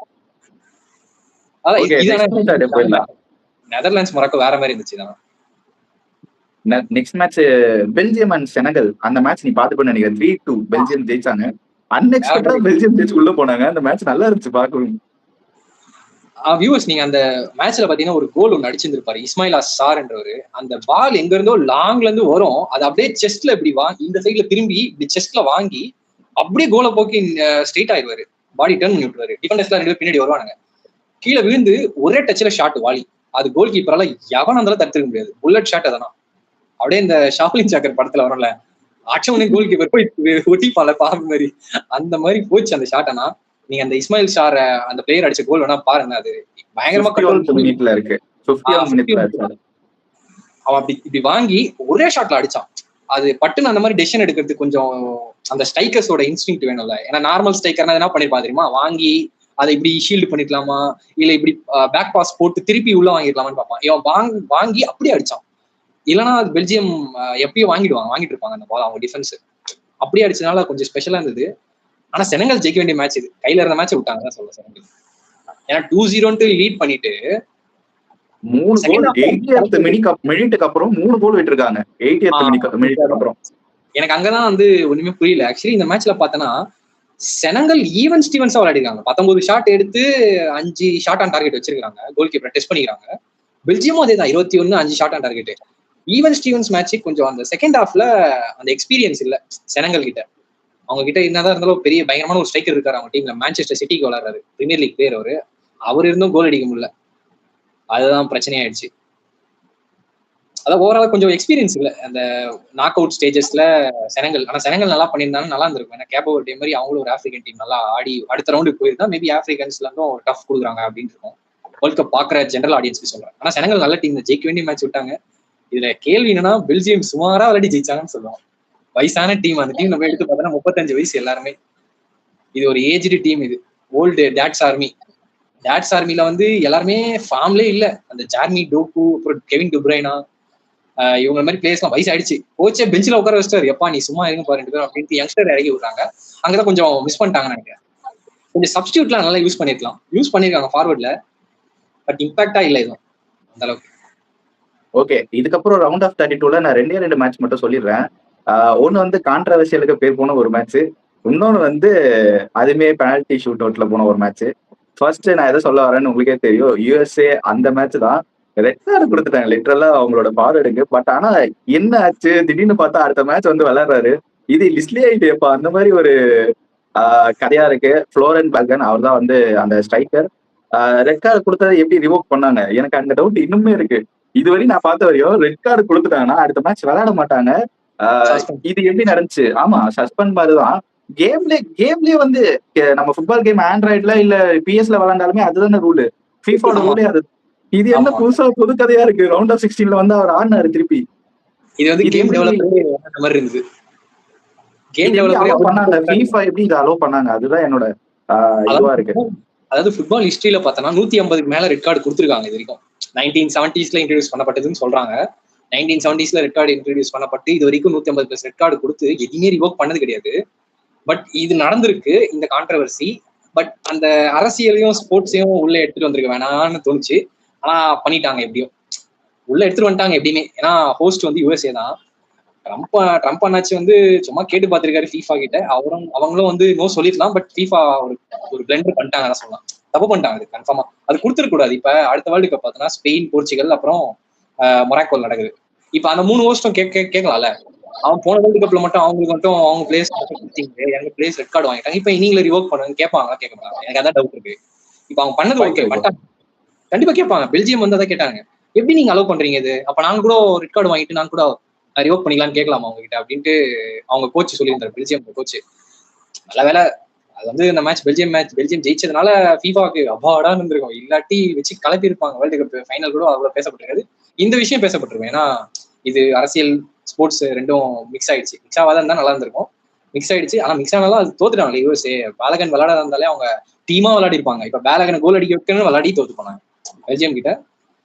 நெதர்லாண்ட்ஸ் மொராக்கோ வேற மாதிரி இருந்துச்சு. Next match Belgium and Senegal. அந்த மேட்ச் நீ பாத்து பண்ண நினைக்கிறேன். 3-2 பெல்ஜியம் ஜெயிச்சாங்க. அன்எக்ஸ்பெக்டடா பெல்ஜியம் ஜெயிச்சு உள்ள போனாங்க. அந்த மேட்ச் நல்லா இருந்துச்சு பாக்கணும். வியூவர்ஸ், நீங்க அந்த மேட்ச்ல பாத்தீங்கன்னா ஒரு கோல் ஒன்று அடிச்சிருந்திருப்பாரு இஸ்மாயில் சார் என்றவர். அந்த பால் எங்க இருந்தோ லாங்ல இருந்து வரும், அது அப்படியே செஸ்ட்ல இப்படி இந்த சைட்ல திரும்பி இப்படி செஸ்ட்ல வாங்கி அப்படியே கோலை போக்கி ஸ்ட்ரெயிட் ஆயிடுவாரு. பாடி டர்ன் பண்ணி விட்டுருவாரு. டிஃபெண்டர்ஸ்லாம் 2 பேர் பின்னாடி வருவானுங்க. கீழே விழுந்து ஒரே டச்ல ஷாட் வாலி. அது கோல் கீப்பரால எவனா இருந்தாலும் தடுத்துக்க முடியாது. புல்லட் ஷாட் அதெல்லாம். அப்படியே இந்த ஷாப்லின் சாக்கர் படத்துல வரும்ல, ஆக்சுவலி கோல் கீப்பர் போய் ஒட்டிப்பால பாம்பு மாதிரி, அந்த மாதிரி போச்சு அந்த ஷாட். ஆனா நீங்க அந்த இஸ்மாயில் ஷார் அந்த பிளேயர் அடிச்ச கோல் வேணா பாருங்க. அது பயங்கரமா இருக்கு. அவன் அப்படி இப்படி வாங்கி ஒரே ஷாட்ல அடிச்சான். அது பட்டுன்னு அந்த மாதிரி டெசிஷன் எடுக்கிறதுக்கு கொஞ்சம் அந்த ஸ்ட்ரைக்கர்ஸோட இன்ஸ்டிங்க்ட் வேணும்ல. ஏன்னா நார்மல் ஸ்ட்ரைக்கர்னா என்ன பண்ணிருப்பான் தெரியுமா, வாங்கி அதை இப்படி ஷீல்டு பண்ணிக்கலாமா, இல்ல இப்படி பேக் பாஸ் போட்டு திருப்பி உள்ள வாங்கிடலாமான்னு பார்ப்பான். இவன் வாங்கி அப்படியே அடிச்சான். இல்லைன்னா பெல்ஜியம் எப்பயும் வாங்கிட்டு இருப்பாங்க அந்த பால் அவங்க டிஃபென்ஸ். அப்படியே அடிச்சதுனால கொஞ்சம் ஸ்பெஷலா இருந்தது. ஆனா செனகல் ஜெயிக்க வேண்டிய மேட்ச் இது. கையில இருந்த மேட்ச் விட்டாங்க சொல்ல செனகல். ஏன்னா 2-0 லீட் பண்ணிட்டு 3 கோல் 80th மினிட்டுக்கு அப்புறம் 3 கோல் விட்டுருக்காங்க. 80th மினிட்டுக்கு அப்புறம் எனக்கு அங்கதான் வந்து ஒண்ணுமே புரியல. ஆக்சுவலி இந்த மேட்ச்ல பார்த்தனா செனகல் ஈவன் ஸ்டீவன்ஸா விளையாடிருக்காங்க. 19 ஷாட் எடுத்து 5 ஷாட் ஆன் டார்கெட் வச்சிருக்காங்க. கோல் கீப்பர் டெஸ்ட் பண்ணிக்கிறாங்க. பெல்ஜியமும் அதே தான், 21 5 shot on target. Even Stevens match கொஞ்சம் அந்த செகண்ட் ஹாஃப்ல அந்த எக்ஸ்பீரியன்ஸ் இல்ல செனகல் கிட்ட. அவங்க கிட்ட என்னதான் இருந்தாலும் பெரிய பயங்கரமான ஒரு ஸ்ட்ரைக்கர் இருக்காரு அவங்க டீம்ல. மான்செஸ்டர் சிட்டிக்கு விளையாடுறாரு, பிரீமியர் லீக் பிளேயர். அவர் இருந்தும் கோல் அடிக்க முடியல. அதுதான் பிரச்சனையாயிடுச்சு. அதான் ஓவரால் கொஞ்சம் எக்ஸ்பீரியன்ஸ் இல்லை அந்த நாக் அவுட் ஸ்டேஜஸ்ல செனகல். ஆனா செனகல் நல்லா பண்ணியிருந்தாலும் நல்லா இருந்திருக்கும். ஏன்னா கேப் ஓவர் டே மாதிரி அவங்களும் ஒரு ஆப்பிரிக்கன் டீம் நல்லா ஆடி அடுத்த ரவுண்டுக்கு போயிருந்தா மேபி ஆப்பிரிக்கன்ஸ்ல இருந்தும் ஒரு டஃப் கொடுக்குறாங்க அப்படின்னு இருக்கும் வேர்ல்ட் கப் பாக்குற ஜெனரல் ஆடியன்ஸ்க்கு சொல்றேன். ஆனா செனகல் நல்ல டீம், ஜெயிக்க வேண்டிய மேட்ச் விட்டாங்க. இதுல கேள்வி என்னன்னா பெல்ஜியம் சுமாரா விளையாடி ஜெயிச்சாங்கன்னு சொல்லுவோம். வயசான டீம் அந்த டீம் நம்ம எடுத்து பார்த்தோம்னா 35 வயசு எல்லாருமே. இது ஒரு ஏஜ்டு டீம். இது ஓல்டு டேட்ஸ் ஆர்மி. டேட்ஸ் ஆர்மில வந்து எல்லாருமே ஃபார்ம்லே இல்ல. அந்த ஜார்மி டோக்கு, அப்புறம் கெவின் டுப்ரைனா, இவங்க மாதிரி பிளேயர்ஸ்லாம் வயசு ஆயிடுச்சு. கோச்சே பெஞ்சில் உட்கார வச்சிட்டாரு, எப்பா நீ சும்மா இருங்க பாரு 2 பேரும் அப்படின்ட்டு யங்ஸ்டர் இறங்கி விடுறாங்க. அங்கதான் கொஞ்சம் மிஸ் பண்ணிட்டாங்கன்னு நினைக்கிறேன். கொஞ்சம் சப்ஸ்டியூட்லாம் நல்லா யூஸ் பண்ணிருக்காங்க ஃபார்வர்ட்ல. பட் இம்பாக்டா இல்லை இதுவும் அந்த அளவுக்கு. ஓகே, இதுக்கப்புறம் ரவுண்ட் ஆஃப் 32ல நான் 2 மேட்ச் மட்டும் சொல்லிடுறேன். ஒன்னு வந்து கான்ட்ரவர்சியலுக்கு பேர் போன ஒரு மேட்ச், இன்னொன்னு வந்து அதுமே பெனால்டி ஷூட் அவுட்ல போன ஒரு மேட்ச். ஃபர்ஸ்ட் நான் எதை சொல்ல வரேன்னு உங்களுக்கே தெரியும், யூஎஸ்ஏ அந்த மேட்ச் தான். ரெட் கார்டு கொடுத்துட்டாங்க லிட்டரலா அவங்களோட ஃபார்வர்டுக்கு. பட் ஆனா என்ன ஆச்சு, திடீர்னு பார்த்தா அடுத்த மேட்ச் வந்து விளையாடுறாரு. இது லிஸ்ட்லயே ஆயிட்டேப்பா அந்த மாதிரி ஒரு கதையா இருக்கு. ஃப்ளோரன் பல்கன் அவர் தான் வந்து அந்த ஸ்ட்ரைக்கர். ரெட் கார்டு கொடுத்ததை எப்படி ரிவோக் பண்ணாங்க எனக்கு அந்த டவுட் இன்னுமே இருக்கு. இதுவரை நான் பார்த்த வரையும் ரெட் கார்டு கொடுத்துட்டாங்கன்னா அடுத்த மேட்ச் விளையாட மாட்டாங்க. இது எப்படி நடந்துச்சு? ஆமா, சஸ்பெண்ட் மாதிரிதான். கேம்லயே வந்து நம்ம ஃபுட்பால் கேம் ஆண்ட்ராய்ட்ல இல்ல பிஎஸ்ல விளையாண்டாலுமே அதுதானே ரூல். ஃபீஃபாவோட ரூலே அது. இது என்ன ஆமா புதுசா புது கதையா இருக்கு. ரவுண்ட் ஆஃப் 16ல வந்து அவர் ஆடினாரு திருப்பி. இது வந்து இது கேம் எப்படி டெவலப்பரே அந்த மாதிரி இருந்தது. கேம் இது எப்படி டெவலப்பரே அலோவ் அவர் பண்ணாங்க? FIFA எப்படி இதை அலோவ் பண்ணாங்க? அதுதான் என்னோட இதுவா இருக்கு. அதாவது ஃபுட்பால் ஹிஸ்டரியில பார்த்தோன்னா 150க்கு மேல ரெட் கார்டு கொடுத்துருக்காங்க இது வரைக்கும். 1970s இன்ட்ரடியூஸ் பண்ணப்பட்டதுன்னு சொல்றாங்க. 1970s ரெட் கார்டு இன்ட்ரடியூஸ் பண்ணப்பட்டு இது வரைக்கும் 150+ ரெட் கார்டு கொடுத்து எதுவுமே ரிவோக் பண்ணது கிடையாது. பட் இது நடந்திருக்கு இந்த கான்ட்ரவர்சி. பட் அந்த அரசியலையும் ஸ்போர்ட்ஸையும் உள்ள எடுத்துட்டு வந்திருக்க வேணாம்னு தோணுச்சு. ஆனா பண்ணிட்டாங்க எப்படியும். உள்ள எடுத்துட்டு வந்துட்டாங்க எப்படியுமே. ஏன்னா ஹோஸ்ட் வந்து USA தான். ட்ரம்ப் அண்ணாச்சி வந்து சும்மா கேட்டு பார்த்திருக்காரு FIFA கிட்ட. அவங்களும் வந்து நோ சொல்லிருக்கலாம். பட் FIFA ஒரு பிளண்டர் பண்ணிட்டாங்க சொல்லலாம். தப்பு பண்ணிட்டாங்க அது கன்ஃபார்மா. அது கொடுத்துருக்கூடாது. இப்ப அடுத்த வேர்ல்டு கப் பார்த்தோன்னா ஸ்பெயின், போர்ச்சுகல் அப்புறம் மொராக்கோல் நடக்குது. இப்ப அந்த 3 ஹோஸ்டும் கேட்கலாம்ல. அவன் போன வேர்ல்டு கப்ல மட்டும் அவங்களுக்கு மட்டும் அவங்க பிளேஸ் எங்க பிளேஸ் ரெட் கார்டு வாங்கிட்டாங்க. இப்ப நீங்களே ரிவோக் பண்ணுங்க கேட்பாங்க கேட்க மாட்டாங்க. எனக்கு அதான் டவுட் இருக்கு. இப்ப அவங்க பண்ணது ஓகே பண்ணிட்டாங்க. கண்டிப்பா கேட்பாங்க. பெல்ஜியம் வந்து அதான் கேட்டாங்க. எப்படி நீங்க அலோவ் பண்றீங்க இது? அப்ப நாங்க கூட ரெட் கார்டு வாங்கிட்டு நாங்க கூட ரிவோக் பண்ணிக்கலாம்னு கேட்கலாமா அவங்க கிட்ட அப்படின்ட்டு அவங்க கோச் சொல்லியிருந்தாரு. Belgium coach. நல்ல வேலை அது வந்து இந்த பெல்ஜியம் ஜெயிச்சதுனால FIFAக்கு அபாடான்னு இருந்திருக்கும். இல்லாட்டி வச்சு கலப்பி இருப்பாங்க. வேர்ல்டு கப் ஃபைனல் கூட அவ்வளவு பேசப்பட்டிருக்காது. இந்த விஷயம் பேசப்பட்டிருக்கும். ஏன்னா இது அரசியல் ஸ்போர்ட்ஸ் ரெண்டும் மிக்ஸ் ஆயிடுச்சு. மிக்ஸ் ஆகாதான் இருந்தா நல்லா இருந்திருக்கும். மிக்ஸ் ஆயிடுச்சு. ஆனா மிக்ஸ் ஆனாலும் அது தோத்துட்டாங்க. USA பேலகன் விளையாட இருந்தாலே அவங்க டீமா விளையாடி இருப்பாங்க. இப்ப பேலகனை கோல் அடிக்க வைக்கணும்னு விளையாடி தோத்து போனாங்க பெல்ஜியம் கிட்ட.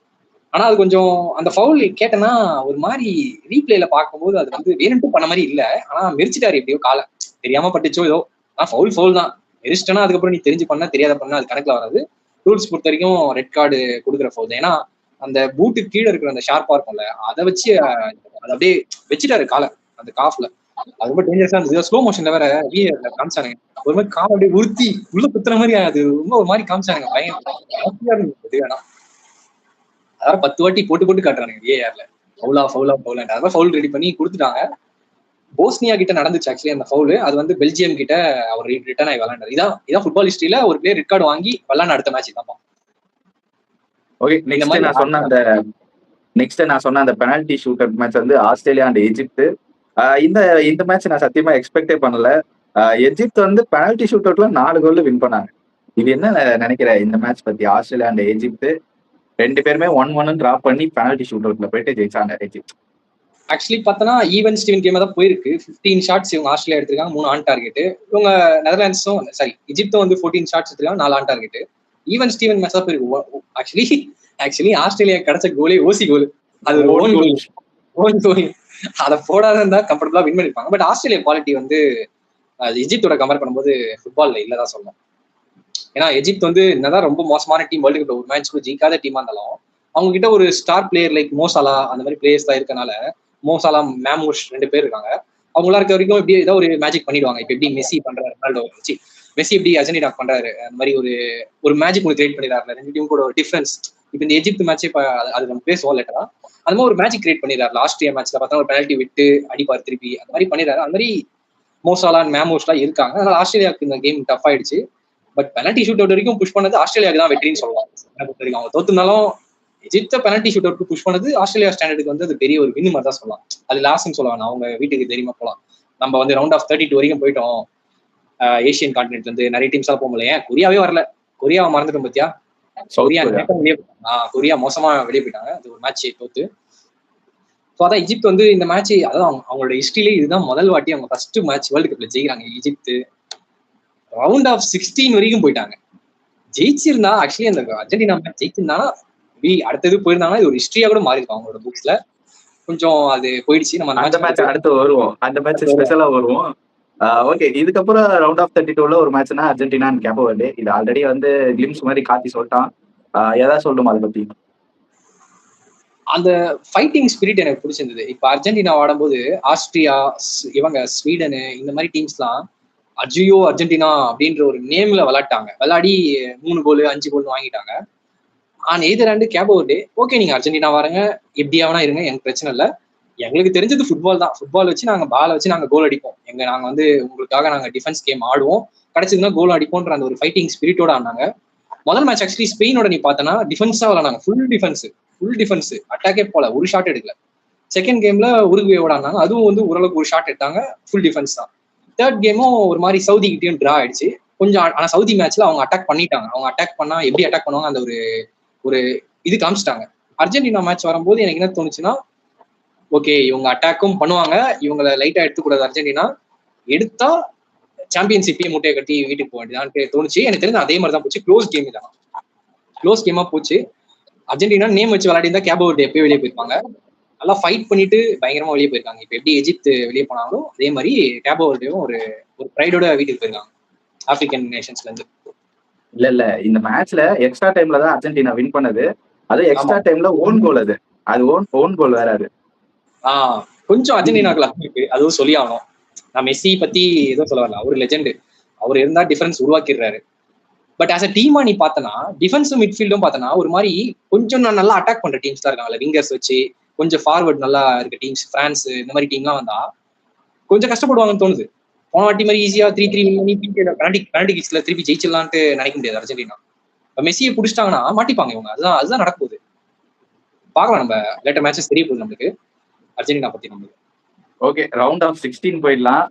ஆனா அது கொஞ்சம் அந்த ஃபவுல் கேட்டேன்னா ஒரு மாதிரி ரீப்ளேல பார்க்கும்போது அது வந்து வேணும்ட்டு பண்ண மாதிரி இல்ல. ஆனா மெரிச்சிட்டாரு எப்படியோ காலை தெரியாம பட்டுச்சோ ஏதோ. ஃபவுல் தான். மெரிச்சிட்டனா அதுக்கப்புறம் நீ தெரிஞ்சு பண்ண தெரியாத பண்ண அது கணக்குல வராது. ரூல்ஸ் பொறுத்த வரைக்கும் ரெட் கார்டு கொடுக்குற ஃபவுல் தான். ஏன்னா அந்த பூட்டு கீழே இருக்கிற அந்த ஷார்ப்பா இருக்கும்ல அதை வச்சு அதை அப்படியே வச்சுட்டாரு காலை அந்த காஃப்ல. அது ரொம்ப டேஞ்சரஸா இருந்தது. ஸ்லோ மோஷன்ல வேற காமிச்சானுங்க. ஒரு மாதிரி காலை அப்படியே உறுத்தி உள்ள குத்துற மாதிரி அது ரொம்ப ஒரு மாதிரி காமிச்சானுங்க. பயம் வேணாம். அதாவது 10 வாட்டி போட்டு காட்டுறானுங்க VARல. ஃபவுலா அதான் ஃபவுல் ரெடி பண்ணி கொடுத்துட்டாங்க. போஸ்னியா கிட்ட நடந்துச்சு ஆக்சுவலி அந்த ஃபவுல். அது வந்து பெல்ஜியம் கிட்ட அவர் ரிட்டர்ன் ஆகி விளையாண்டாரு. இதான் ஃபுட்பால் ஹிஸ்டரியில ஒரு பிளேயர் ரெட் கார்டு வாங்கி விளையாட அடுத்த மேட்ச் தான். ஓகே, நெக்ஸ்ட் நான் சொன்ன அந்த பெனால்டி ஷூட் அவுட் மேட்ச் வந்து ஆஸ்திரேலியா அண்ட் எஜிப்ட். இந்த மேட்ச் நான் சத்தியமா எக்ஸ்பெக்டே பண்ணல. எஜிப்த் வந்து பெனால்டி ஷூட் அவுட்ல 4 கோல் வின் பண்ணாங்க. இது என்ன நினைக்கிற இந்த மேட்ச் பத்தி? ஆஸ்திரேலியா அண்ட் எஜிப்த் 2 பேருமே 1-1 டிராப் பண்ணி பெனால்டி ஷூட் அவுட்ல போயிட்டு ஜெயிச்சாங்க எஜிப்த். ஆக்சுவலி பார்த்தோன்னா ஈவன் ஸ்டீவன் கேம் தான் போயிருக்கு. 15 ஷாட்ஸ் இவங்க ஆஸ்திரேலியா எடுத்திருக்காங்க, 3 ஆன் டார்கெட். இவங்க நெதர்லாண்ட்ஸும் எஜிப்தும் வந்து 14 ஷாட்ஸ் எடுத்திருக்காங்க, 4 on target. Even Steven match தான் போயிருக்கு. ஆக்சுவலி ஆஸ்திரேலியா கிடைச்ச கோலே ஓசி கோல். அது ஒரு ஓன் கோல். அதை போடாத இருந்தா கம்ஃபர்டபுளா வின் பண்ணிருப்பாங்க. பட் ஆஸ்திரேலியா குவாலிட்டி வந்து எஜிப்தோட கம்பேர் பண்ணும்போது ஃபுட்பால்ல இல்லதான் சொல்லணும். ஏன்னா எஜிப்த் வந்து என்னதான் ரொம்ப மோசமான டீம், வேர்ல்டு கப்ல ஒரு மேட்ச் கூட ஜெயிக்காத டீமா இருந்தாலும் அவங்க கிட்ட ஒரு ஸ்டார் பிளேயர் லைக் மோசாலா அந்த மாதிரி பிளேயர்ஸ் தான் இருக்கனால, மோசாலா மேமூஷ் 2 பேர் இருக்காங்க. அவங்களா இருக்க வரைக்கும் இப்படி ஏதோ ஒரு மேஜிக் பண்ணிடுவாங்க. இப்ப எப்படி மெஸ்ஸி பண்றாரு, ரொனால்டோ வச்சு மெஸ்ஸி எப்படி அர்ஜென்டினா பண்றாரு, அந்த மாதிரி ஒரு மேஜிக் ஒன்று கிரியேட் பண்ணிடுறாரு. 2 டீம் கூட ஒரு டிஃபரன்ஸ். இப்ப இந்த எஜிப்த் மேட்ச் இப்ப அது நம்ம பேசுவோம் லேட்டரா. அந்த மாதிரி ஒரு மேஜிக் கிரியேட் பண்ணிடுறாரு. ஆஸ்திரேலியா மேட்ச்ல பார்த்தா ஒரு பெனால்ட்டி விட்டு அடிப்பார் திருப்பி, அந்த மாதிரி பண்ணிடுறாரு. அந்த மாதிரி மோசாலா மேமூஷ்லாம் இருக்காங்க. அதனால ஆஸ்திரேலியாவுக்கு இந்த கேம் டஃப் ஆயிடுச்சு. பட் பெனால்ட்டி ஷூட் அவுட் வரைக்கும் புஷ் பண்ணது ஆஸ்திரேலியாவுக்கு தான் வெற்றின்னு சொல்லலாம். அவங்க தோத்துனாலும் எஜிப்த பெனால்ட்டி ஷூட் அவுட் புஷ் பண்ணது ஆஸ்திரேலியா ஸ்டாண்டர்டுக்கு வந்து அது பெரிய ஒரு வின் மாதிரி தான் சொல்லலாம். அது லாஸ்ட்னு சொல்லுவாங்க. அவங்க வீட்டுக்கு தெரியுமா போலாம். நம்ம வந்து ரவுண்ட் ஆஃப் 32 வரைக்கும் போயிட்டோம். ஏசியன் கான்டினென்ட் வந்து நிறைய டீம்ஸ் எல்லாம் போக முடியல. ஏன் கொரியாவே வரல? கொரியாவை மறந்துட்டோம் பத்தியா? கொரியா மோசமா வெளியே போயிட்டாங்க. அது ஒரு மேட்ச் தோத்து. ஸோ அதான் எஜிப்த் வந்து இந்த மேட்ச் அதான் அவங்களோட ஹிஸ்டரியிலே இதுதான் முதல் வாட்டி அவங்க ஃபர்ஸ்ட் மேட்ச் வேர்ல்டு கப்ல ஜெயிக்கிறாங்க. எஜிப்த் ரவுண்ட் ஆஃப் 16 வரைக்கும் போயிட்டாங்க. ஜெயிச்சிருந்தா ஆக்சுவலி அந்த அர்ஜென்டினா மேட்ச் ஜெயிச்சிருந்தானா அடுத்தது போயிருந்தாங்கன்னா இது ஒரு ஹிஸ்டரியா கூட மாறி இருக்கும் அவங்களோட புக்ஸ்ல. கொஞ்சம் அது போயிடுச்சு. நம்ம அந்த மேட்ச் அடுத்து வருவோம். அந்த மேட்ச் ஸ்பெஷலா வருவோம். ஓகே, இதுக்கப்புறம் ரவுண்ட் ஆஃப் 32ல ஒரு மேட்ச்னா அர்ஜென்டினா அண்ட் கேப் வர்டே. இது ஆல்ரெடி வந்து கிளிம்ஸ் மாதிரி காட்டி சொல்லிட்டான். ஏதாவது சொல்லணுமா அதை பத்தி? அந்த ஃபைட்டிங் ஸ்பிரிட் எனக்கு பிடிச்சிருந்தது. இப்ப அர்ஜென்டினா ஆடும்போது ஆஸ்திரியா, இவங்க ஸ்வீடனு இந்த மாதிரி டீம்ஸ்லாம் அஜியோ அர்ஜென்டினா அப்படின்ற ஒரு நேம்ல விளையாட்டாங்க. விளையாடி 3 கோல் 5 கோல் வாங்கிட்டாங்க. ஆனா எதிராண்டு கேப் வர்டே ஓகே நீங்க அர்ஜென்டினா வாருங்க, எப்படியாவனா இருங்க, எனக்கு பிரச்சனை இல்லை. எங்களுக்கு தெரிஞ்சது ஃபுட்பால் தான். ஃபுட்பால் வச்சு நாங்க பாலை வச்சு நாங்க கோல் அடிப்போம். நாங்க வந்து உங்களுக்காக நாங்க டிஃபென்ஸ் கேம் ஆடுவோம், கிடைச்சதுன்னா கோல் அடிப்போன்ற அந்த ஒரு ஃபைட்டிங் ஸ்பிரிட்டோட ஆனாங்க. முதல் மேட்ச் ஆக்சுவலி ஸ்பெயினோட நீ பார்த்தனா டிஃபென்ஸா விளையாடாங்க. ஃபுல் டிஃபென்ஸ் அட்டாக்கே போல, ஒரு ஷாட் எடுக்கல. செகண்ட் கேம்ல உருகுவேயோட ஆனாங்க. அதுவும் வந்து ஓரளவுக்கு ஒரு ஷாட் எடுத்தாங்க. ஃபுல் டிஃபென்ஸ் தான். தேர்ட் கேமும் ஒரு மாதிரி சவுதி கிட்டயும் டிரா ஆயிடுச்சு கொஞ்சம். ஆனா சவுதி மேட்ச்ல அவங்க அட்டாக் பண்ணிட்டாங்க. அவங்க அட்டாக் பண்ணா எப்படி அட்டாக் பண்ணுவாங்க அந்த ஒரு இது காமிச்சிட்டாங்க. அர்ஜென்டினா மேட்ச் வரும்போது எனக்கு என்ன தோணுச்சுன்னா, ஓகே இவங்க அட்டாக்கும் பண்ணுவாங்க, இவங்களை லைட்டா எடுத்துக்கூடாது அர்ஜென்டினா, எடுத்தா சாம்பியன்ஷிப்பே மூட்டையை கட்டி வீட்டுக்கு போக வேண்டியதான்னு தோணுச்சு. எனக்கு தெரிஞ்சு அதே மாதிரி தான் போச்சு. க்ளோஸ் கேமா போச்சு. அர்ஜென்டினா நேம் வச்சு விளையாடி கேபோ வெர்டே எப்பயும் வெளியே போயிருப்பாங்க. நல்லா ஃபைட் பண்ணிட்டு பயங்கரமா வெளியே போயிருக்காங்க. இப்ப எப்படி எஜிப்த் வெளியே போனாலும் அதே மாதிரி கேபோ வெர்டேவும் ஒரு ப்ரைடோட வீட்டுக்கு போயிருக்காங்க ஆப்பிரிக்கன் நேஷன்ஸ்ல இருந்து. இல்ல இந்த மேட்ச்ல எக்ஸ்ட்ரா டைம்ல தான் அர்ஜென்டினா வின் பண்ணது. அது எக்ஸ்ட்ரா டைம்ல ஓன் கோல். அது ஓன் கோல் வேற. அது கொஞ்சம் அர்ஜென்டினாக்கு லக் இருக்கு, அதுவும் சொல்லி ஆகணும். நான் மெஸ்ஸி பத்தி ஏதோ சொல்ல வரல, அவர் லெஜெண்ட், அவர் இருந்தா டிஃபரன்ஸ் உருவாக்கிடுறாரு. பட் ஆஸ் அ டீமா நீ பார்த்தனா டிஃபென்ஸும் மிட்ஃபீல்டும் பார்த்தனா ஒரு மாதிரி கொஞ்சம் நல்லா அட்டாக் பண்ற டீம்ஸ் தான் இருக்காங்கல்ல, விங்கர்ஸ் வச்சு கொஞ்சம் ஃபார்வர்ட் நல்லா இருக்க டீம்ஸ், பிரான்ஸ் இந்த மாதிரி டீம்லாம் வந்தா கொஞ்சம் கஷ்டப்படுவாங்கன்னு தோணுது. போன வாட்டி மாதிரி ஈஸியா 3-3 பெனால்டி கிக்ஸ்ல திருப்பி ஜெயிச்சிடலான்ட்டு நினைக்க முடியாது அர்ஜென்டினா. மெஸ்ஸியை பிடிச்சிட்டாங்கன்னா மாட்டிப்பாங்க இவங்க. அதுதான் நடக்க போகுது. பார்க்கலாம், நம்ம லேட்டர் மேட்சஸ் தெரிய போகுது நம்மளுக்கு அர்ஜென்டினா பத்தி. நம்மளுக்கு ஓகே, ரவுண்ட் ஆஃப் 16 போயிடலாம்.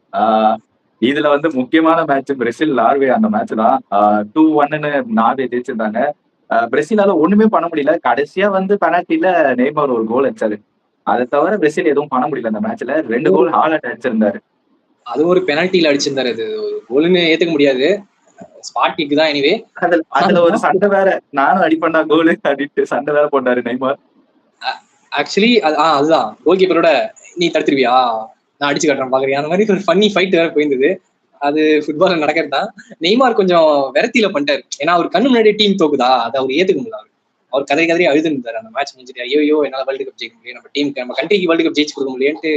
இதுல வந்து முக்கியமான மேட்ச் பிரேசில் நார்வே. அந்த மேட்ச் தான் 2-1 நார்வே ஜெயிச்சிருந்தாங்க. பிரேசிலால ஒண்ணுமே பண்ண முடியல. கடைசியா வந்து பெனால்டில நெய்மர் ஒரு கோல் அடிச்சாரு. அதை தவிர பிரேசில் எதுவும் பண்ண முடியல. அந்த மேட்ச்ல 2 கோல் ஹாலண்ட் அடிச்சிருந்தாரு. அது ஒரு பெனால்டில அடிச்சிருந்தாரு. அது கோல்னு ஏத்துக்க முடியாது, ஸ்பாட் கிக் தான். எனிவே அதுல ஒரு சண்டை வேற, நானும் அடிப்பண்டா கோலு அடிட்டு சண்டை வேற போட்டாரு நெய்மர். ஆக்சுவலி அதுதான் கோல் கீப்பரோட நீ தடுத்துருவியா, நான் அடிச்சு காட்டுறேன் பாக்குறியா, அந்த மாதிரி ஒரு ஃபன்னி ஃபைட் வேற போயிருந்தது. அது ஃபுட்பால்ல நடக்கிறது தான். நெய்மார் கொஞ்சம் விரத்தியில பண்ணிட்டாரு. ஏன்னா அவர் கண்ணு முன்னாடி டீம் தோக்குதா, அதை அவர் ஏத்துக்க முடியல. அவர் கதறி அழுதுருந்தாரு அந்த மேட்ச் முடிஞ்சிட்டு. ஐயோ என்னால வேர்ல்டு கப் ஜெயிக்க முடியும், நம்ம டீமுக்கு நம்ம கண்ட்ரிக்கு வேர்ல்டு கப் ஜெயிச்சு கொடுக்க முடியும்ட்டு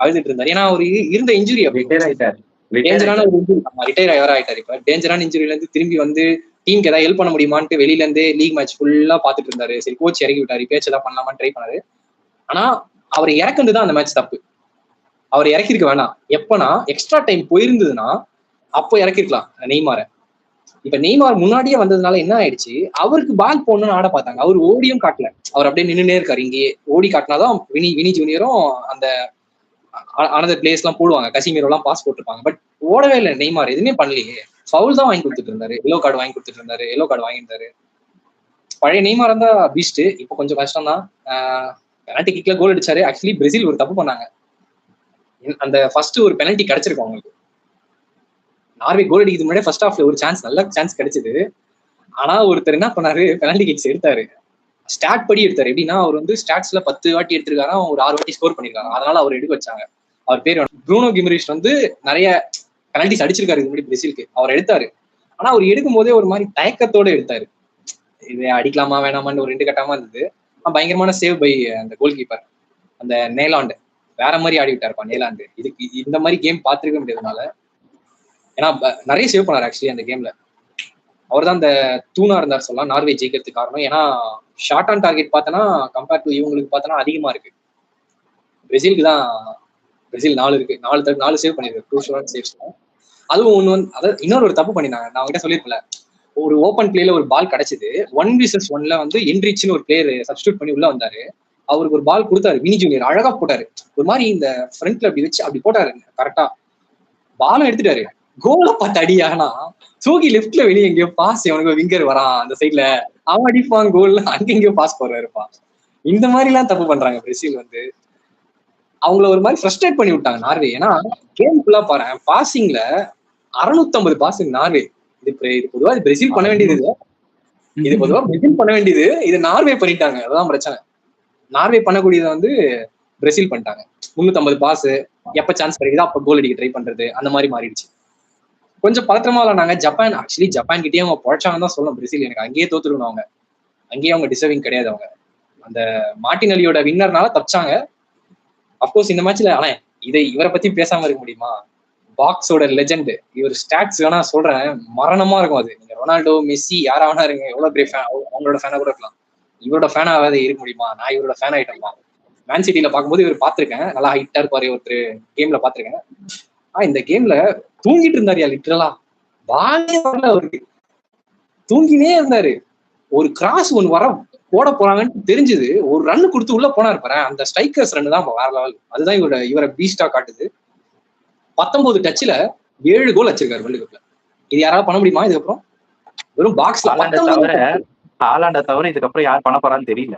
அழுதுட்டு இருந்தாரு. ஏன்னா அவர் இருந்த இன்ஜுரி அப்படி டேஞ்சரான ஒரு இன்ஜுரி, ரிட்டையர் ஆகிற ஆயிட்டாரு. இப்ப டேஞ்சரான இன்ஜுரியில இருந்து திரும்பி வந்து டீமுக்கு ஏதாவது ஹெல்ப் பண்ண முடியுமான்ட்டு வெளியில இருந்து லீக் மேட்ச் ஃபுல்லா பாத்துட்டு இருந்தாரு. சரி கோச் இறக்கி விட்டாரு, பேச்சு ஏதாவது பண்ணலாமான்னு ட்ரை பண்ணாரு. ஆனா அவர் இறக்குனதுதான் அந்த மேட்ச் தப்பு. அவர் இறக்கிருக்க வேணாம். எப்பனா எக்ஸ்ட்ரா டைம் போயிருந்ததுன்னா அப்போ இறக்கிருக்கலாம் நெய்மார. இப்ப நெய்மார் முன்னாடியே வந்ததுனால என்ன ஆயிடுச்சு, அவருக்கு பால் போடணும்னு ஆட பார்த்தாங்க. அவர் ஓடியும் காட்டல, அவர் அப்படியே நின்றுனே இருக்காரு. இங்கேயே ஓடி காட்டினாதான் வினி ஜூனியரும் அந்த அனதர் பிளேஸ் எல்லாம் போடுவாங்க, கசிமீரோ எல்லாம் பாஸ் போட்டிருப்பாங்க. பட் ஓடவே இல்லை நெய்மார், எதுவுமே பண்ணலையே. ஃபவுல் தான் வாங்கி கொடுத்துட்டு இருந்தாரு, எல்லோ கார்டு வாங்கி கொடுத்துட்டு இருந்தாரு, எல்லோ கார்டு வாங்கியிருந்தாரு. பழைய நெய்மார் இருந்தா பீஸ்ட். இப்போ கொஞ்சம் கஷ்டம் தான். பெனால்டி கிக்ல கோல் அடிச்சாரு. ஆக்சுவலி பிரேசில் ஒரு தப்பு பண்ணாங்க. அந்த ஃபர்ஸ்ட் ஒரு பெனல்டி கிடைச்சிருக்கும் அவங்களுக்கு. நார்வே கோல் அடிக்கிறது முன்னாடி ஃபர்ஸ்ட் ஹாஃப்ல ஒரு நல்ல சான்ஸ் கிடைச்சது. ஆனா ஒருத்தர் என்ன பண்ணாரு, பெனல்டி கிக்ஸ் எடுத்தாரு. ஸ்டாட் படி எடுத்தாரு. எப்படின்னா அவர் வந்து ஸ்டாட்ஸ்ல 10 வாட்டி எடுத்திருக்காரு, ஒரு 6 வாட்டி ஸ்கோர் பண்ணிருக்காங்க. அதனால அவர் எடுக்க வச்சாங்க. அவர் பேர் ப்ரூனோ கிமரிஷ் வந்து நிறைய பெனல்டிஸ் அடிச்சிருக்காரு இது முன்னாடி பிரேசிலுக்கு. அவர் எடுத்தாரு. ஆனா அவர் எடுக்கும் போதே ஒரு மாதிரி தயக்கத்தோட எடுத்தாரு. இது அடிக்கலாமா வேணாமான்னு ஒரு 2 கட்டமா இருந்தது. பயங்கரமான சேவ் பை அந்த கோல் கீப்பர், அந்த நேலாண்டு. வேற மாதிரி ஆடி விட்டாருப்பா நேலாண்டு. இதுக்கு இந்த மாதிரி கேம் பார்த்திருக்க முடியாதனால, ஏன்னா நிறைய சேவ் பண்ணாரு ஆக்சுவலி அந்த கேம்ல. அவர் தான் அந்த தூணா இருந்தார் சொல்லலாம் நார்வே ஜெயிக்கிறதுக்கு காரணம். ஏன்னா ஷார்ட் ஆன் டார்கெட் பார்த்தனா கம்பேர் டு இவங்களுக்கு பார்த்தனா அதிகமா இருக்கு. பிரேசிலுக்கு தான் பிரேசில் 4 இருக்கு, 4 சேவ் பண்ணிருக்கு, 2 ஷார்ட் சேவ்ஸ். அதுவும் ஒண்ணு வந்து அதாவது இன்னொரு தப்பு பண்ணினாங்க. நான் அவங்ககிட்ட சொல்லியிருக்கல, ஒரு ஓப்பன் பிளேல ஒரு பால் கிடைச்சது. 1v1 வந்து என்ரிச்னு ஒரு பிளேயர் சப்ஸ்டியூட் பண்ணி உள்ள வந்தாரு. அவருக்கு ஒரு பால் கொடுத்தாரு, வினி ஜூனியர் அழகா போட்டாரு. ஒரு மாதிரி இந்த ஃப்ரண்ட்ல அப்படி வச்சு அப்படி போட்டாரு கரெக்டா. பாலும் எடுத்துட்டாரு. கோல பார்த்து அடியானா தூக்கி லெப்ட்ல வெளியே எங்கேயோ பாஸ், அவனுக்கு விங்கர் வரான் அந்த சைட்ல, அவன் அடிப்பான் கோல், அங்க எங்கேயோ பாஸ் போடுறாருப்பா. இந்த மாதிரி எல்லாம் தப்பு பண்றாங்க பிரேசில் வந்து. அவங்கள ஒரு மாதிரி ஃப்ரஸ்ட்ரேட் பண்ணி விட்டாங்க நார்வே. ஏன்னா கேம் ஃபுல்லா பாரு, பாசிங்ல 650 பாசிங் நார்வே. இது பொதுவா பிரேசில் பண்ண வேண்டியது, இது பொதுவா பிரேசில் பண்ண வேண்டியது, இது நார்வே பண்ணிட்டாங்க. அதுதான் பிரச்சனை. நார்வே பண்ணக்கூடியதை வந்து பிரேசில் பண்ணிட்டாங்க. 350 பாஸ், எப்ப சான்ஸ் கிடைக்குதோ அப்ப கோல் அடிக்க ட்ரை பண்றது, அந்த மாதிரி மாறிடுச்சு. கொஞ்சம் பதற்றமா விளாண்டாங்க. ஜப்பான் ஆக்சுவலி ஜப்பான் கிட்டே அவங்க பொழைச்சாங்கன்னு தான் சொல்லணும். பிரேசில் எனக்கு அங்கேயே தோத்துருக்கணும். அவங்க அங்கேயே அவங்க டிசர்விங் கிடையாது. அவங்க அந்த மார்டினெல்லியோட வின்னர்னால தப்பிச்சாங்க. அப்கோர்ஸ் இந்த மேட்ச்ல. ஆனா இவரை பத்தி பேசாம இருக்க முடியுமா? பாக்ஸோட லெஜெண்ட் இவர். ஸ்டாட்ஸ் வேணா சொல்றேன், மரணமா இருக்கும் அது. நீங்க ரொனால்டோ, மெஸ்ஸி யாரா வேணா இருங்க, எவ்வளவு பெரிய ஃபேன், அவங்களோட ஃபேனா கூட இருக்கலாம். இவரோட ஃபேனாவது இருக்க முடியுமா? நான் இவரோட ஃபேன் ஆயிட்டேன். மேன் சிட்டில பார்க்கும்போது இவர் பார்த்திருக்கேன், நல்லா ஹைட்டா இருப்பாரு ஒருத்தர், கேம்ல பார்த்திருக்கேன். இந்த கேம்ல தூங்கிட்டு இருந்தாரு லிட்டரலா. பாலே வரல அவருக்கு, தூங்கினே இருந்தாரு. ஒரு கிராஸ் ஒன்னு வர போட போறாங்கன்னு தெரிஞ்சது, ஒரு ரன் கொடுத்து உள்ள போனா இருப்பாரு. அந்த ஸ்ட்ரைக்கர்ஸ் ரன் தான் வேற லெவல். அதுதான் இவரை பீஸ்டா காட்டுது. 19 டச்ல 7 கோல் வச்சிருக்காரு வேர்ல்டு கப்ல. இது யாராவது பண்ண முடியுமா இதுக்கப்புறம்? வெறும் பாக்ஸ்ல ஹாலாண்டை தவிர இதுக்கப்புறம் யார் பண்ண போறான்னு தெரியல.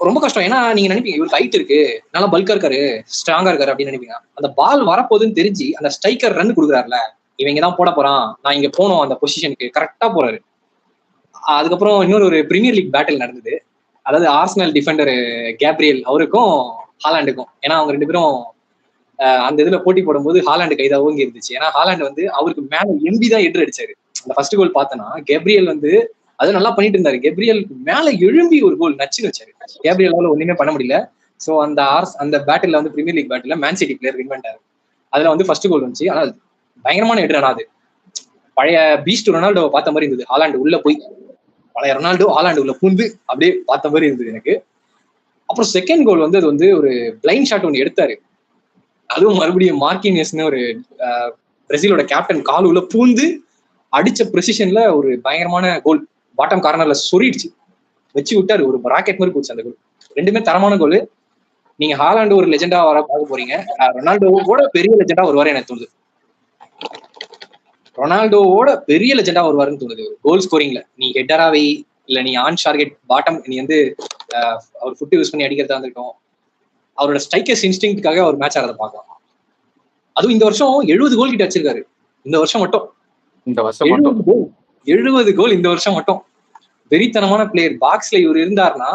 ரொம்ப கஷ்டம். ஏன்னா நீங்க நினைப்பீங்க இவருக்கு ஹைட் இருக்கு, நல்லா பல்கா இருக்காரு, ஸ்ட்ராங்கா இருக்காரு அப்படின்னு நினைப்பீங்க. அந்த பால் வரப்போகுதுன்னு தெரிஞ்சு அந்த ஸ்ட்ரைக்கர் ரன் கொடுக்குறாருல, இவன் இங்கதான் போட போறான், நான் இங்க போனோம் அந்த பொசிஷனுக்கு, கரெக்டா போறாரு. அதுக்கப்புறம் இன்னொரு ஒரு பிரீமியர் லீக் பேட்டில் நடந்தது. அதாவது ஆர்சனல் டிஃபெண்டர் கேப்ரியல் அவருக்கும் ஹாலாண்டுக்கும். ஏன்னா அவங்க ரெண்டு பேரும் அந்த இதுல போட்டி போடும்போது ஹாலாண்டு கைதா ஓங்கி இருந்துச்சு. ஏன்னா ஹாலாண்டு வந்து அவருக்கு மேல எம்பி தான் எட்டு அடிச்சாரு. அந்த ஃபர்ஸ்ட் கோல் பார்த்தனா கேப்ரியல் வந்து அது நல்லா பண்ணிட்டு இருந்தாரு. கேப்ரியல் மேல எழும்பி ஒரு கோல் நச்சுன்னு வச்சாரு. கேப்ரியலால ஒண்ணுமே பண்ண முடியல. சோ அந்த பேட்டில் வந்து premier league battle Man City player win பண்ணிட்டாரு. அதுல வந்து ஃபர்ஸ்ட் கோல் வந்துச்சு. ஆனால் பயங்கரமான எட்டு. ஆனா அது பழைய பீஸ்ட் ரொனால்டோ பார்த்த மாதிரி இருந்தது. ஹாலாண்டு உள்ள போய் பழைய ரொனால்டோ ஹாலாண்டு உள்ள பூந்து அப்படியே பார்த்த மாதிரி இருந்தது எனக்கு. அப்புறம் செகண்ட் கோல் வந்து அது வந்து ஒரு பிளைண்ட் ஷாட் ஒன்று எடுத்தாரு. அதுவும் மறுபடியும் மார்க்கினியஸ்னு ஒரு பிரேசிலோட கேப்டன் கால் உள்ள பூந்து அடிச்ச ப்ரெசிஷன்ல ஒரு பயங்கரமான கோல். பாட்டம் கார்னர்ல சொறிடுச்சு, வச்சு விட்டாரு. ஒரு ராக்கெட் மாதிரி போச்சு அந்த கோல். ரெண்டுமே தரமான கோல். நீங்க ஹாலாண்டு ஒரு லெஜெண்டா வர பார்க்க போறீங்க, ரொனால்டோவோட பெரிய லெஜெண்டா வருவாரு எனக்கு தோணுது. ரொனால்டோவோட பெரிய லெஜெண்டா வருவாருன்னு தோணுது. கோல் ஸ்கோரிங்ல நீ ஹெட்டராவை இல்ல நீ ஆன் ஷார்கெட் பாட்டம் நீ வந்து அவர் ஃபுட் யூஸ் பண்ணி அடிக்கிறதா இருந்திருக்கும். அவரோட ஸ்ட்ரைக்கர்ஸ் இன்ஸ்டிங்காக அவர் மேட்ச் ஆகிறத பார்க்கலாம். அதுவும் இந்த வருஷம் 70 கோல் கிட்ட வச்சிருக்காரு. இந்த வருஷம் மட்டும் 70 கோல் இந்த வருஷம் மட்டும். வெறித்தனமான பிளேயர். பாக்ஸ்ல இவர் இருந்தாருன்னா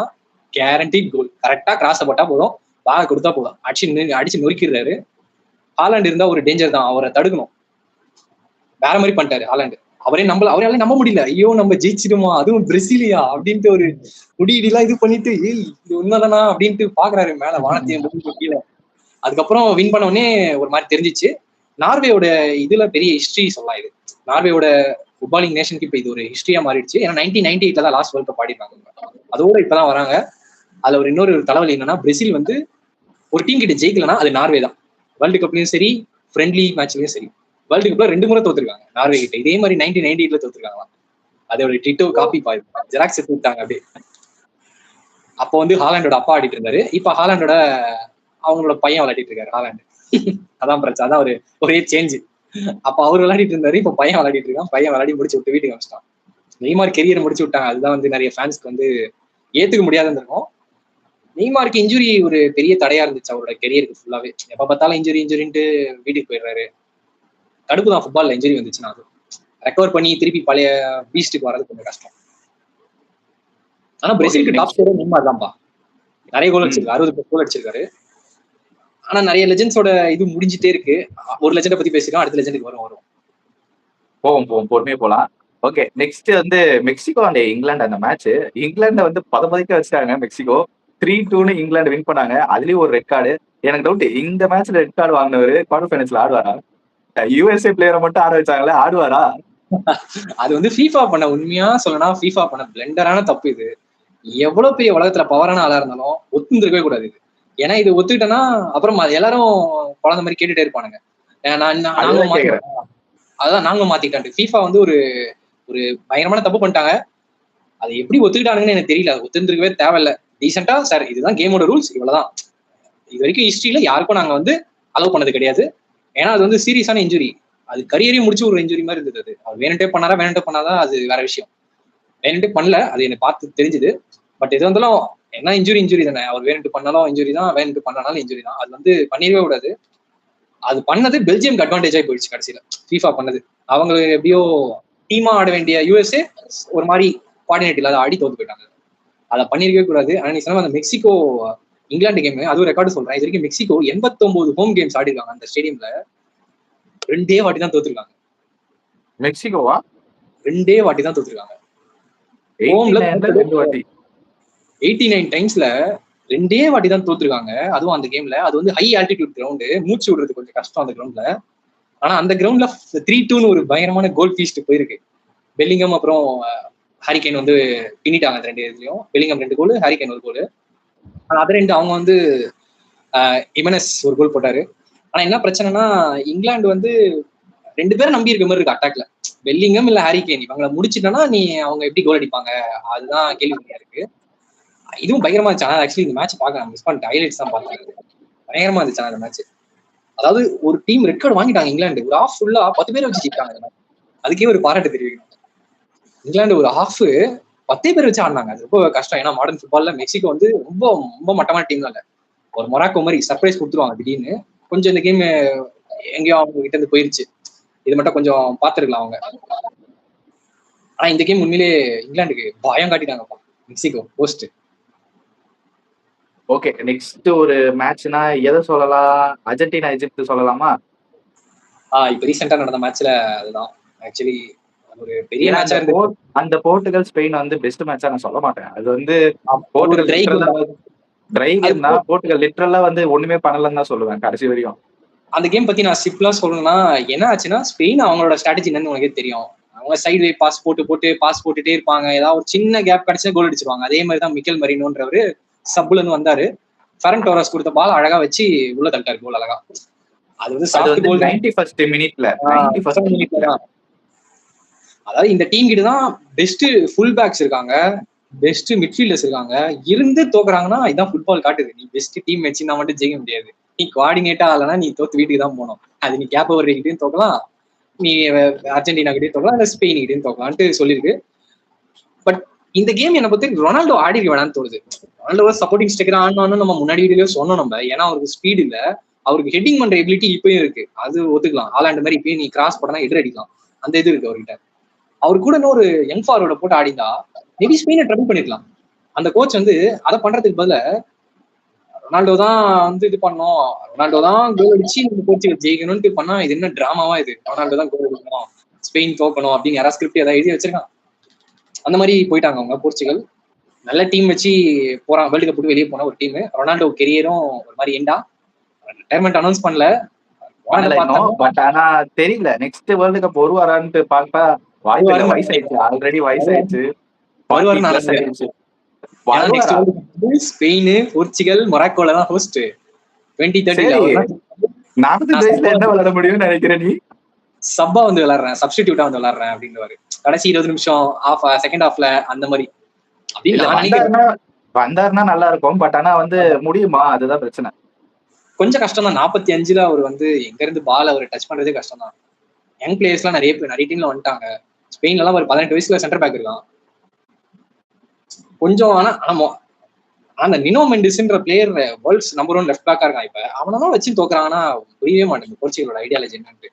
கேரண்டீட் கோல். கரெக்டா கிராஸ் போட்டா போதும், பாக கொடுத்தா போதும், அடிச்சு நொறுக்கிறாரு. ஹாலாண்டு இருந்தா ஒரு டேஞ்சர் தான், அவரை தடுக்கணும். வேற மாதிரி பண்ணிட்டாரு ஹாலாண்டு. அவரால நம்ப முடியல. ஐயோ நம்ம ஜெயிச்சிடுமா, அதுவும் பிரேசிலியா அப்படின்ட்டு ஒரு முடியெல்லாம் இது பண்ணிட்டு ஏய் இது உண்மைதானா அப்படின்ட்டு பாக்குறாரு மேல வானத்தையும் கீழே. அதுக்கப்புறம் வின் பண்ண உடனே ஒரு மாதிரி தெரிஞ்சிச்சு. நார்வேயோட இதுல பெரிய ஹிஸ்டரி சொல்லலாம். இது நார்வேயோட ஃபுட்பாலிங் நேஷனுக்கு இப்ப இது ஒரு ஹிஸ்டரியா மாறிடுச்சு. ஏன்னா 1998 தான் லாஸ்ட் வேர்ல்ட் கப் ஆடிருக்காங்க. அதோட இப்பதான் வராங்க. அதுல ஒரு இன்னொரு தலைவலி என்னன்னா, பிரேசில் வந்து ஒரு டீம் கிட்ட ஜெயிக்கலன்னா அது நார்வே தான். வேர்ல்டு கப்லயும் சரி, ஃப்ரெண்ட்லி மேட்ச்லயும் சரி. வேர்ல்டு கப்ல 2 முறை தோத்துருக்காங்க நார்வே கிட்ட. இதே மாதிரி 1998 தோத்துருக்காங்களாம். அதோட டிட்டோ காப்பி ஜெராக்ஸ் எடுத்து விட்டாங்க அப்படியே. அப்போ வந்து ஹாலாண்டோட அப்பா ஆடிட்டு இருந்தாரு. இப்ப ஹாலாண்டோட அவங்களோட பையன் விளையாடிட்டு இருக்காரு ஹாலாண்டு. அதான் பிரச்சனை. அதான் ஒரே சேஞ்ச். அப்ப அவர் விளையாடிட்டு இருந்தாரு, இப்ப பையன் விளையாடிட்டு இருக்கான். பையன் விளையாடி முடிச்சு விட்டு வீட்டுக்கு அனுப்பிச்சிட்டான். நெய்மார் கெரியர் முடிச்சு விட்டாங்க. அதுதான் வந்து நிறைய ஃபேன்ஸ்க்கு வந்து ஏத்துக்க முடியாதுன்னு இருக்கும். நெய்மாருக்கு இன்ஜுரி ஒரு பெரிய தடையா இருந்துச்சு அவரோட கெரியருக்கு ஃபுல்லாவே. எப்ப பார்த்தாலும் இன்ஜுரின்ட்டு வீட்டுக்கு போயிடுறாரு. கடுப்பு தான் ஃபுட்பால்ல இன்ஜுரி வந்துச்சுன்னா. அது ரெக்கவர் பண்ணி திருப்பி பழைய பீஸ்டுக்கு வர்றது கொஞ்சம் கஷ்டம். ஆனா பிரேசிலுக்கு டாப் ஸ்கோரர் நெய்மார் தான்ப்பா. நிறைய கோல் அடிச்சிருக்காரு, 60+ கோல் அடிச்சிருக்காரு. ஆனா நிறைய லெஜெண்ட்ஸோட இது முடிஞ்சிட்டே இருக்கு. ஒரு லெஜெண்டை பத்தி பேசிக்கலாம், அடுத்த லெஜெண்டுக்கு வரும். போவோம் பொறுமையா போலாம். ஓகே, நெக்ஸ்ட் வந்து மெக்சிகோ அண்ட் இங்கிலாந்து அந்த மேட்ச். இங்கிலாண்டை வந்து பதப்பதிக்க வச்சாங்க மெக்சிகோ. 3-2 இங்கிலாந்து வின் பண்ணாங்க. அதுலயும் ஒரு ரெட் கார்டு. எனக்கு டவுட், இந்த மேட்ச்ல ரெட் கார்டு வாங்கினவர் குவார்டர் ஃபைனல்ஸ்ல ஆடுவாரா? யூஎஸ்ஏ பிளேயரை மட்டும் ஆட வச்சாங்களே, ஆடுவாரா? அது வந்து ஃபீஃபா பண்ண, உண்மையா சொல்லனா ஃபீஃபா பண்ண பிளண்டரான தப்பு இது. எவ்வளவு பெரிய உலகத்துல பவரான ஆளா இருந்தாலும் ஒத்துந்திருக்கவே கூடாது இது. ஏன்னா இது ஒத்துக்கிட்டேன்னா அப்புறம் எல்லாரும் குழந்தை மாதிரி கேட்டுட்டே இருப்பானுங்க. அதான் நாங்களும் மாத்திக்கிட்டான். ஃபீஃபா வந்து ஒரு பயங்கரமான தப்பு பண்ணிட்டாங்க. அதை எப்படி ஒத்துக்கிட்டானுங்கன்னு எனக்கு தெரியல. அது ஒத்துந்திருக்கவே தேவையில்ல. டீசெண்டா சார் இதுதான் கேமோட ரூல்ஸ், இவ்வளவுதான். இது வரைக்கும் ஹிஸ்டரியில யாருக்கும் நாங்க வந்து அலோவ் பண்ணது கிடையாது. ஏன்னா அது வந்து சீரியஸான இன்ஜுரி. அது கரியரையும் முடிச்சு ஒரு இன்ஜுரி மாதிரி இருந்தது. அது வேணுட்டே பண்ணாதான் அது வேற விஷயம். வேணுட்டே பண்ணல, அது எனக்கு பார்த்து தெரிஞ்சுது. பட் எது வந்தாலும் என்ன இன்ஜுரி தானே. அவர் வேணுட்டு பண்ணாலும் இன்ஜுரி தான், வேணுட்டு பண்ணனாலும் இன்ஜுரி தான். அது வந்து பண்ணிடவே கூடாது. அது பண்ணது பெல்ஜியம்க்கு அட்வான்டேஜ் ஆகி போயிடுச்சு கடைசியில. ஃபீஃபா பண்ணது அவங்களுக்கு எப்படியோ டீமா ஆட வேண்டிய யூஎஸ்ஏ ஒரு மாதிரி கோஆர்டினேட் இல்லாத ஆடி தோத்து போயிட்டாங்க. அதை பண்ணிருக்கவே கூடாது. ஆனா நீ சொன்ன அந்த மெக்சிகோ இங்கிலாந்து கேம், அதுவும் ரெக்கார்டு சொல்றேன். இது வரைக்கும் மெக்சிகோ 89 ஹோம் கேம்ஸ் ஆடி இருக்காங்க. அந்த ஸ்டேடியம்ல 2 வாட்டி தான் தோத்துருக்காங்க. மெக்சிகோவா? 2 வாட்டி தான் தோத்துருக்காங்க. 89 டைம்ஸ்ல 2 வாட்டி தான் தோத்துருக்காங்க. அதுவும் அந்த கேம்ல. அது வந்து ஹை ஆல்டிடியூட் கிரவுண்டு, மூச்சு விடுறது கொஞ்சம் கஷ்டம் அந்த கிரவுண்ட்ல. ஆனா அந்த கிரவுண்ட்ல 3-2 ஒரு பயங்கரமான கோல் ஃபீஸ்ட் போயிருக்கு. பெல்லிங்கம் அப்புறம் ஹாரிகேன் வந்து பின்னிட்டாங்க அந்த 2 இதுலயும். பெல்லிங்கம் 2 கோல், ஹாரிகேன் 1 கோல். ஆனா அது 2 அவங்க வந்து இமனஸ் 1 கோல் போட்டாரு. ஆனா என்ன பிரச்சனைனா, இங்கிலாந்து வந்து 2 பேரும் நம்பி இருக்க மாதிரி இருக்கு அட்டாக்ல. பெல்லிங்கம் இல்ல ஹாரிகேன், இவங்களை முடிச்சுட்டா நீ அவங்க எப்படி கோல் அடிப்பாங்க, அதுதான் கேள்விக்குறியா இருக்கு. இதுவும் பயங்கரமா இருந்துச்சு. ஆனா ஆக்சுவலி இந்த மேட்ச் பார்க்க மிஸ் பண்ணிட்டேன். ஹைலைட்ஸ் தான் பார்த்தேன். பயங்கரமா இருந்துச்சு அந்த மேட்ச். அதாவது ஒரு டீம் ரெட் கார்டு வாங்கிட்டாங்க இங்கிலாந்து. ஒரு ஹாஃப் ஃபுல்லா 10 பேரை வச்சு ஜெயிட்டாங்க. அதுக்கே ஒரு பாராட்டு தெரிவிக்கணும். இங்கிலாந்து ஒரு ஹாஃப் 10 பேர் வச்சு ஆடினாங்க. அது ரொம்ப கஷ்டம். ஏன்னா மாடர்ன் ஃபுட்பால்ல மெக்சிகோ வந்து ரொம்ப ரொம்ப மட்டமான டீம் இல்ல. ஒரு மொராக்கோ மாதிரி சர்ப்ரைஸ் கொடுத்துருவாங்க திடீர்னு. கொஞ்சம் இந்த கேம் எங்கேயோ அவங்க கிட்ட இருந்து போயிருச்சு. இது மட்டும் கொஞ்சம் பார்த்துருக்கலாம் அவங்க. ஆனா இந்த கேம் உண்மையிலே இங்கிலாந்துக்கு பயம் காட்டிட்டாங்கப்பா. Mexico post. ஓகே, நெக்ஸ்ட் ஒரு மேட்ச்னா எதை சொல்லலாம்? அர்ஜென்டினா எஜிப்ட் சொல்லலாமா? இப்ப ரீசெண்டா நடந்த மேட்ச்ல அதுதான் ஆக்சுவலி ஒரு பெரிய மேட்சா இருந்து. அந்த போர்ட்டுகல் ஸ்பெயின் வந்து பெஸ்ட் மேட்சா நான் சொல்ல மாட்டேன். அது வந்து ஒரு ட்ரை கேம் தான். போர்ட்டுகல் லிட்டரலா வந்து ஒண்ணுமே பண்ணலன்னு தான் சொல்லுவேன் கடைசி வரையும். அந்த கேம் பத்தி நான் சிம்பிளா சொல்லணும்னா என்ன ஆச்சுன்னா, ஸ்பெயின் அவங்களோட ஸ்ட்ராட்டஜி என்னன்னு உனக்கே தெரியும். அவங்க சைடு வே பாஸ் போட்டுட்டே இருப்பாங்க. ஏதாவது ஒரு சின்ன கேப் கிடைச்சா கோல் அடிச்சிருவாங்க. அதே மாதிரி தான் மிக்கல் மரினோன்றவரு சப்புல இருந்து வந்தாரு. ஃபெரன் டோரஸ் கொடுத்த பால் அழகா வச்சு உள்ள தள்ளிட்டாரு கோல் அழகா. அது வந்து சாஃப்ட் கோல். 91st மினிட்ல அதாவது இந்த டீம் கிட்ட தான் பெஸ்ட் ஃபுல் பேக்ஸ் இருக்காங்க, பெஸ்ட் மிட்ஃபீல்டர்ஸ் இருக்காங்க. இருந்து தோக்குறாங்கன்னா இதான் ஃபுட்பால் காட்டுது. நீ பெஸ்ட் டீம் வச்சுனா மட்டும் ஜெயிக்க முடியாது. நீ கோஆர்டினேட்டா ஆகலன்னா நீ தோத்து வீட்டுக்கு தான் போகணும். அது நீ கேப் ஓவர் கிட்டையும் தோக்கலாம், நீ அர்ஜென்டினா கிட்டையும் தோக்கலாம், இல்ல ஸ்பெயின் கிட்டையும் தோக்கலாம்ட்டு சொல்லியிருக்கு. பட் இந்த கேம் என்னை பத்தி ரொனால்டோ ஆடி வேணான்னு தோணுது. ரொனால்டோ சப்போர்ட்டிங் ஸ்டிக்கர் ஆடணும்னு நம்ம முன்னாடி வீடியோலயே சொன்னோம் நம்ம. ஏன்னா அவருக்கு ஸ்பீட் இல்ல, அவருக்கு ஹெட்டிங் பண்ற எபிலிட்டி இப்பயும் இருக்கு. அது ஒத்துக்கலாம். ஆலாண்டு மாதிரி இப்பயும் நீ கிராஸ் போடனா எதிர் அடிக்கலாம். அந்த இது இருக்கு அவர்கிட்ட. அவரு கூட இன்னொரு யங் ஃபார்வர்ட போட்டு ஆடிந்தா மேபி ஸ்பெயினை ட்ரபிள் பண்ணிருக்கலாம். அந்த கோச் வந்து அதை பண்றதுக்கு பதில ரொனால்டோ தான் வந்து இது பண்ணோம், ரொனால்டோ தான் கோல் அடிச்சு இந்த போர்ச்சுகல் ஜெயிக்கணும்னு பண்ணா இது என்ன டிராமாவா? இது ரொனால்டோ தான் கோல் அடிக்கணும், ஸ்பெயின் தோக்கணும் அப்படின்னு யாராவது ஸ்கிரிப்ட் ஏதாவது எழுதி வச்சிருக்கான்? அந்த மாதிரி போயிட்டாங்க அவங்க போர்ச்சுகல். நல்ல டீம் வச்சு போறான், வேர்ல்டு கப் வெளியே போன ஒரு டீம். ரொனால்டோ கெரியரும் ஒரு மாதிரி எண்டா. ரிட்டையர்மெண்ட் அனௌன்ஸ் பண்ணல, பட் ஆனா தெரியல நெக்ஸ்ட் வேர்ல்டு கப் வருவாரான்ட்டு பார்த்தா வாய்ப்பு வயசாயிடுச்சு, ஆல்ரெடி வயசாயிடுச்சு. ஸ்பெயின், போர்ச்சுகல், மொராக்கோல தான் ஹோஸ்ட் 2030. என்ன விளையாட முடியும்னு நினைக்கிறேன்? நீ சப்பா வந்து விளையாடுறேன், சப்ஸ்டிடியூட்டா வந்து விளையாடுறேன் அப்படின்னு கடைசி 20 நிமிஷம் செகண்ட் ஹாஃப்ல அந்த மாதிரி வந்தாருன்னா நல்லா இருக்கும். பட் ஆனா வந்து முடியுமா? அதுதான் பிரச்சனை. கொஞ்சம் கஷ்டம் தான். 45ல அவர் வந்து எங்க இருந்து பால் அவர் டச் பண்றதே கஷ்டம் தான். யங் பிளேயர்ஸ் எல்லாம் நிறைய டீம்ல வந்துட்டாங்க. ஸ்பெயின்ல எல்லாம் ஒரு 18 வயசுல சென்டர் பேக் இருக்கான் கொஞ்சம். ஆனா அந்த நினோ மெண்டிஸ்ன்ற பிளேயர் வேர்ல்ட்ஸ் நம்பர் 1 லெஃப்ட் பேக்கா இருக்கான். இப்ப அவனதான் வச்சு தோக்குறாங்கன்னா புரியவே மாட்டேங்குது போர்ச்சுகலோட ஐடியாலஜி என்னன்ட்டு.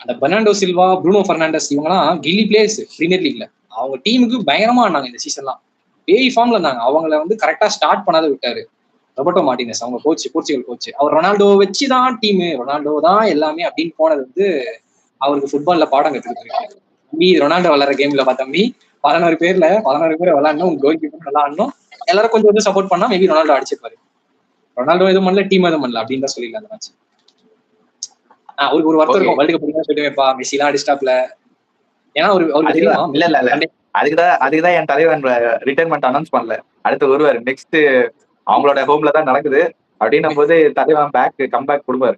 அந்த பெர்னாண்டோ சில்வா, ப்ரூனோ பெர்னாண்டஸ் இவங்கலாம் கில்லி பிளேயர்ஸ் பிரீமியர் லீக்ல. அவங்க டீமுக்கு பயங்கரமா ஆனாங்க இந்த சீசன்லாம். பேய் ஃபார்ம்ல இருந்தாங்க. அவங்கள வந்து கரெக்டா ஸ்டார்ட் பண்ணாத விட்டாரு ரொபர்டோ மார்டினஸ், அவங்க கோச், போர்ச்சுகல் கோச். அவர் ரொனால்டோ வச்சுதான் டீமு, ரொனால்டோ தான் எல்லாமே அப்படின்னு போனது வந்து அவருக்கு ஃபுட்பால்ல பாடம் கத்துக்கிட்டு. தம்பி ரொனால்டோ விளையாடுற கேம்ல தம்பி 11 பேர் விளையாடணும், கோல் கீப்பர் நல்லா ஆடணும், எல்லாரும் கொஞ்சம் வந்து சப்போர்ட் பண்ணா மேபி ரொனால்டோ அடிச்சிருப்பாரு. ரொனால்டோ எதுவும் பண்ணல, டீம் எதுவும் பண்ணல அப்படின்னு தான் சொல்லிடலாம் அந்த மேட்ச். அவருக்கு ஒரு வருத்தம் இருக்கும், வேர்ல்டு கப் சொல்லுவேன்ப்பா மெஸ்ஸி எல்லாம் அடிஸ்டாப்ல. ஏன்னா அவருக்கு இல்ல அதுக்குதான் என் தலைவன் ரிட்டையர்மெண்ட் அனௌன்ஸ் பண்ணல. அடுத்து வருவாரு, நெக்ஸ்ட் அவங்களோட ஹோம்ல தான் நடக்குது அப்படின்னும் போது தலைவன் கம்பேக் கொடுப்பாரு.